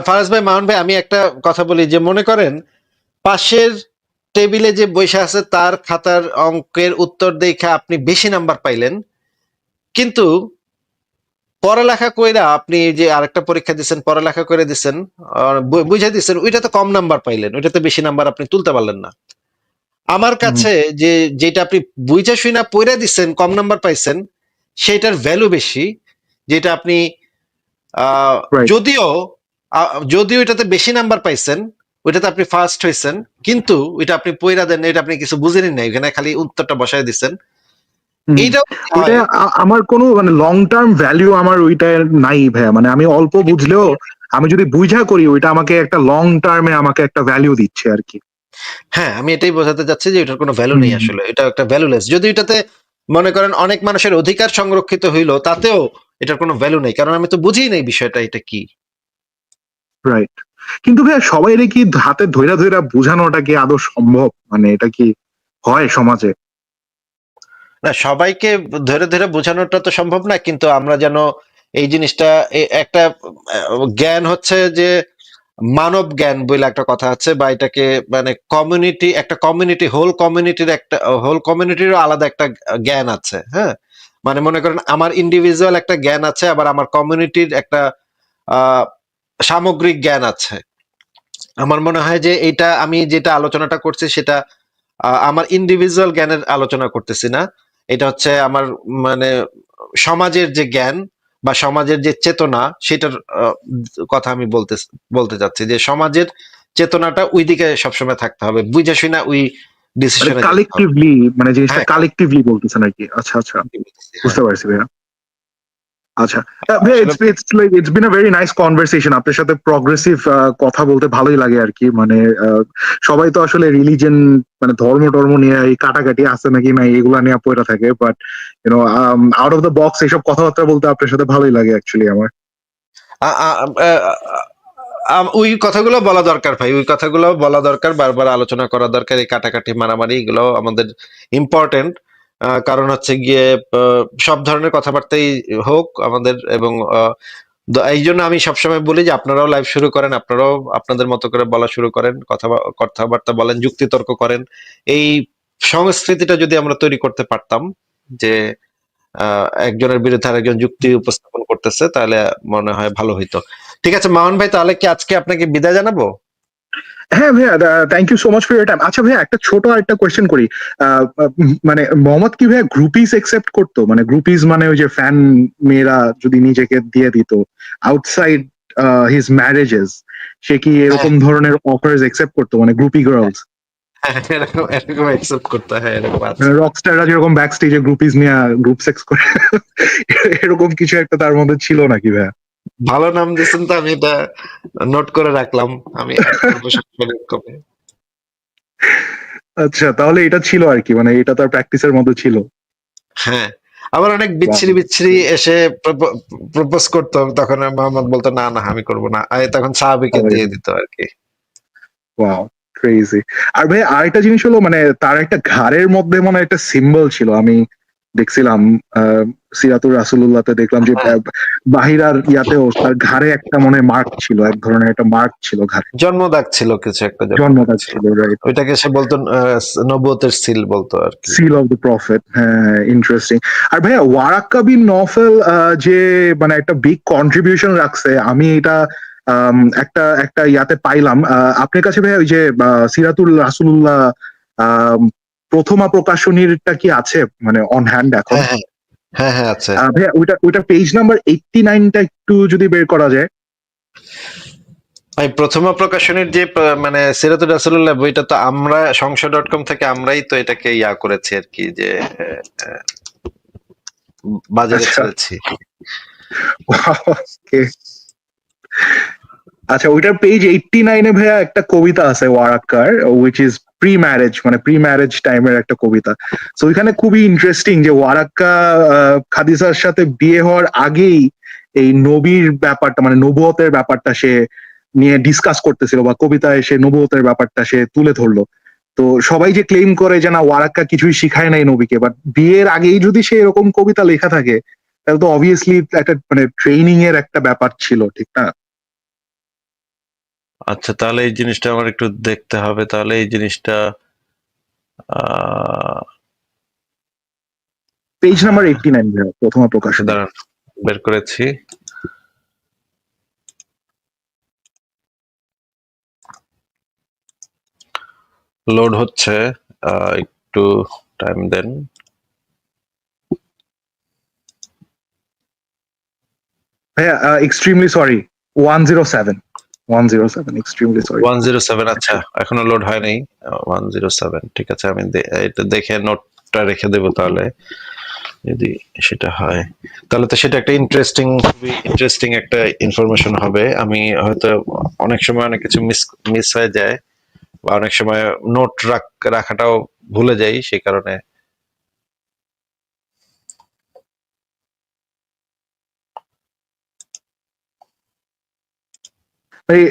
ফারাজ ভাই, মামুন ভাই, আমি একটা কথা বলি যে মনে করেন পাশের টেবিলে যে বসে আছে তার খাতার অঙ্কের উত্তর দেখে আপনি বেশি নাম্বার পাইলেন, কিন্তু পড়ালেখা কইরা আপনি যে আরেকটা পরীক্ষা দিচ্ছেন, পড়ালেখা করে দিচ্ছেন, বুঝে দিচ্ছেন, ওইটা তো কম নাম্বার পাইলেন, ওইটাতে বেশি নাম্বার আপনি তুলতে পারলেন না। আমার কাছে যে যেটা আপনি বুঝে শুনা পড়ে দিচ্ছেন কম নাম্বার পাইছেন, সেটার ভ্যালু বেশি, যেটা আপনি
Right.
যদিও এটাতে বেশি নাম্বার পাইছেন, ওইটাতে আপনি ফার্স্ট হয়েছেন, কিন্তু ওইটা আপনি পয়রা দেন, এটা আপনি কিছু বুঝেনি না, এখানে খালি উত্তরটা বসায় দিচ্ছেন। এইটাও
ওইটা আমার কোনো মানে লং টার্ম ভ্যালু আমার ওইটা নাই ভাইয়া, মানে আমি অল্প বুঝলেও আমি যদি বুঝা করি ওইটা আমাকে একটা লং টার্মে আমাকে একটা ভ্যালু দিচ্ছে আর কি।
হ্যাঁ, আমি এটাই বোঝাতে চাচ্ছি যে এটার কোনো ভ্যালু নেই আসলে, এটা একটা ভ্যালুলেস। যদি এটাতে মনে করেন অনেক মানুষের অধিকার সংরক্ষিত হইলো, তাতেও এটার কোনো ভ্যালু নেই, কারণ আমি তো বুঝিই নাই বিষয়টা এটা কি।
রাইট, কিন্তু ভাইয়া সবাই কি হাতে ধইরা ধইরা বুঝানোটা কি আদৌ সম্ভব? মানে এটা কি হয় সমাজে?
না, সবাইকে ধরে ধরে বোঝানোটা তো সম্ভব না, কিন্তু আমরা যেন এই জিনিসটা একটা জ্ঞান হচ্ছে যে মানব জ্ঞান বলে একটা কথা আছে, বা এটাকে মানে কমিউনিটি, একটা কমিউনিটি, হোল কমিউনিটিরও আলাদা একটা জ্ঞান আছে। হ্যাঁ, মানে মনে করেন আমার ইন্ডিভিজুয়াল একটা জ্ঞান আছে, আবার আমার কমিউনিটির একটা সামগ্রিক জ্ঞান আছে। আমার মনে হয় যে এটা আমি যেটা আলোচনাটা করছি সেটা আমার ইন্ডিভিজুয়াল জ্ঞানের আলোচনা করতেছি না, এটা হচ্ছে আমার মানে সমাজের যে জ্ঞান বা সমাজের যে চেতনা, সেটার কথা আমি বলতে চাচ্ছি, যে সমাজের চেতনাটা ওই দিকে সবসময় থাকতে হবে, বুঝে শুনা ওই ডিসিশনে
কালেকটিভলি, মানে জিনিসটা
হ্যাঁ,
কালেকটিভলি বলতেছেন আর কি। আচ্ছা আচ্ছা, বুঝতে পারছি ভাইয়া। আচ্ছা ভাইয়া, it's been a very nice conversation. আপনার সাথে প্রগ্রেসিভ কথা বলতে ভালোই লাগে আর কি। মানে সবাই তো আসলে রিলিজন মানে ধর্ম নিয়ে এই কাটাকাটি আছে নাকি না এগুলা নিয়ে পড়ে থাকে, but YONO out of the box এইসব কথাবার্তা বলতে আপনার সাথে ভালোই লাগে অ্যাকচুয়ালি আমার।
ওই কথাগুলো বলা দরকার ভাই, ওই কথাগুলো বলা দরকার, বারবার আলোচনা করা দরকার। এই কাটাকাটি মারামারি এগুলো আমাদের ইম্পর্টেন্ট, কারণ হচ্ছে গিয়ে সব ধরনের কথাবার্তাই হোক আমাদের, এবং এই জন্য আমি সবসময় বলি যে আপনারাও লাইভ শুরু করেন, আপনারাও আপনাদের মতো করে বলা শুরু করেন, কথাবার্তা বলেন, যুক্তিতর্ক করেন। এই সংস্কৃতিটা যদি আমরা তৈরি করতে পারতাম যে একজনের বিরুদ্ধে আরেকজন যুক্তি উপস্থাপন করতেছে, তাহলে মনে হয় ভালো হইতো। ঠিক আছে মামুন ভাই, তাহলে কি আজকে আপনাকে বিদায় জানাবো?
হ্যাঁ ভাইয়া, thank you so much for your time. আচ্ছা ভাইয়া, একটা ছোট আরেকটা কোয়েশ্চেন করি। মানে মোহাম্মদ কি ভাইয়া গ্রুপিস একসেপ্ট করতো? মানে গ্রুপিস মানে ওই যে ফ্যান মেয়েরা যদি নিজেকে দিয়ে দিত আউটসাইড হিজ ম্যারেজেস, সে কি এরকম ধরনের অফার্স একসেপ্ট করতো, মানে গ্রুপি গার্লস?
এরকম অ্যাকসেপ্ট করতে হয়, এরকম আছে।
মানে রকস্টাররা যেরকম ব্যাক স্টেজে গ্রুপিস নিয়ে গ্রুপ সেক্স করে, এরকম কিছু একটা তার মধ্যে ছিল নাকি ভাইয়া?
ভালো নাম দিয়েছেন তো, আমি এটা নোট করে রাখলাম। আমি
আচ্ছা, তাহলে এটা ছিল আর কি, মানে এটা তার প্র্যাকটিসের মধ্যে ছিল।
হ্যাঁ, আবার অনেক বিচ্ছিরি এসে প্রপোজ করতো, তখন মোহাম্মদ বলতো না না আমি করবো না, তখন সাহাবিকে দিয়ে দিত আর কি।
Wow, crazy. আর ভাই আরেকটা জিনিস হলো, মানে তার একটা ঘাড়ের মধ্যে মানে একটা সিম্বল ছিল, আমি দেখছিলাম সিরাতুর রাসূলুল্লাহতে দেখলাম যে বাহিরার ইয়াতেও তার ঘাড়ে একটা মনে মার্ক ছিল, এক ধরনের একটা মার্ক ছিল ঘাড়ে,
জন্মদাগ ছিল কিছু একটা,
জন্মদাগ ছিল, রাইট?
ওইটাকে সে বলতো নবুয়তের সিল বলতো আর কি,
সিল অফ দ্য প্রফেট। হ্যাঁ, ইন্টারেস্টিং। আর ভাইয়া ওয়ারাক্কা বিন নফেল যে মানে একটা বিগ কন্ট্রিবিউশন রাখছে, আমি এটা একটা একটা ইয়াতে পাইলাম। আপনার কাছে ভাইয়া ওই যে সিরাতুল রাসূলুল্লাহ প্রথমা প্রকাশনীরটা কি আছে মানে অন হ্যান্ড এখন?
হ্যাঁ হ্যাঁ আছে
ভাইয়া ওইটা পেজ নাম্বার 89টা একটু যদি বের করা যায়।
ভাই, প্রথমা প্রকাশনের যে মানে সিরাতুল রাসূলুল্লাহ বইটা তো আমরা সংশয়.com থেকে আমরাই তো এটাকে ইয়া করেছি আর কি, যে বাজারে
আচ্ছা।
ছেড়েছি।
ওকে। আচ্ছা, ওইটার পেজ 89 ভাইয়া একটা কবিতা আছে ওয়ারাক্কার, উইচ ইজ প্রি ম্যারেজ, মানে প্রি ম্যারেজ টাইমের একটা কবিতা। তো ওইখানে খুবই ইন্টারেস্টিং যে ওয়ারাক্কা খাদিজার সাথে বিয়ে হওয়ার আগেই এই নবীর ব্যাপারটা, মানে নবুয়তের ব্যাপারটা সে নিয়ে ডিসকাস করতেছিল, বা কবিতায় সে নবুয়তের ব্যাপারটা সে তুলে ধরলো। তো সবাই যে ক্লেম করে যে না ওয়ারাক্কা কিছুই শিখায় নাই নবীকে, বাট বিয়ের আগেই যদি সে এরকম কবিতা লেখা থাকে তাহলে তো অবভিয়াসলি একটা মানে ট্রেনিং এর একটা ব্যাপার ছিল, ঠিক না?
আচ্ছা, তাহলে এই জিনিসটা আমার একটু দেখতে হবে। তাহলে এই জিনিসটা আহ,
পেজ নাম্বার 89 ভাইয়া, প্রথম প্রকাশন।
দাঁড়ান, বের করেছি। লোড হচ্ছে, একটু টাইম দেন।
ভাইয়া এক্সট্রিমলি সরি, 107 এক্সট্রিমলি সরি।
107, আচ্ছা এখনো লোড হয় নাই। 107, ঠিক আছে, আমি এটা দেখে নোটটা রেখে দেবো। তাহলে যদি সেটা হয় তাহলে তো সেটা একটা খুবই ইন্টারেস্টিং একটা ইনফরমেশন হবে। আমি হয়তো অনেক সময় অনেক কিছু মিস হয়ে যায়, বা অনেক সময় নোট রাখাটাও ভুলে যাই, সেই কারণে।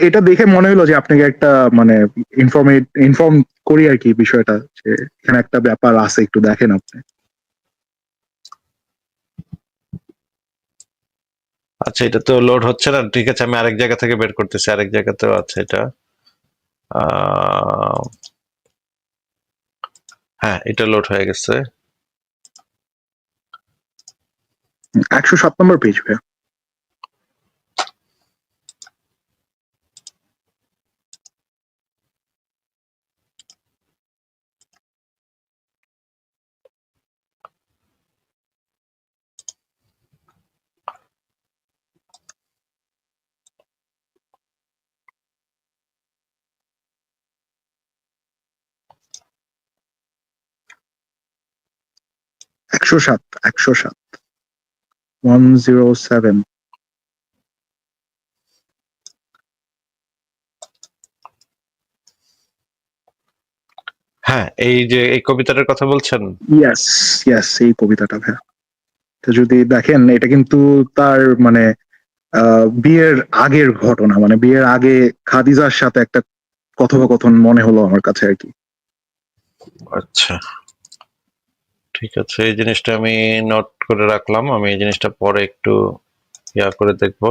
এটা দেখে মনে হলো যে আপনাকে একটা মানে ইনফর্ম করি আর কি বিষয়টা, যে এখানে একটা ব্যাপার আছে, একটু দেখেন আপনি।
আচ্ছা, এটা তো লোড হচ্ছে না, ঠিক আছে, আমি আরেক জায়গা থেকে বের করতেছি। আরেক জায়গাতেও আছে এটা। আহ, হ্যাঁ, এটা লোড হয়ে গেছে।
107 নম্বর পেজ ভাইয়া। একশো সাত 107।
হ্যাঁ, এই যে এই কবিতাটার কথা বলছেন।
ইয়াস, ইয়াস, এই কবিতাটা ভাইয়া। তো যদি দেখেন এটা কিন্তু তার মানে বিয়ের আগের ঘটনা, মানে বিয়ের আগে খাদিজার সাথে একটা কথোপকথন মনে হলো আমার কাছে আর কি।
আচ্ছা, ঠিক আছে, এই জিনিসটা আমি নোট করে রাখলাম। আমি এই জিনিসটা পরে একটু করে দেখবো।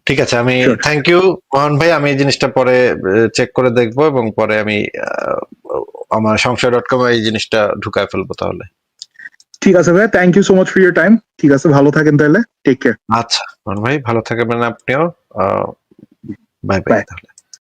ঠিক আছে, আমি
Sure.
থ্যাংক ইউ মোহন ভাই। আমি এই জিনিসটা পরে চেক করে দেখবো, এবং পরে আমি আমার সংশয়.com এই জিনিসটা ঢুকায় ফেলবো তাহলে।
ঠিক আছে ভাইয়া, thank you so much for your time. ঠিক আছে, ভালো থাকেন তাহলে, টেক কেয়ার।
আচ্ছা মোহন ভাই, ভালো থাকবেন আপনিও। Bye bye
bye.
তাহলে।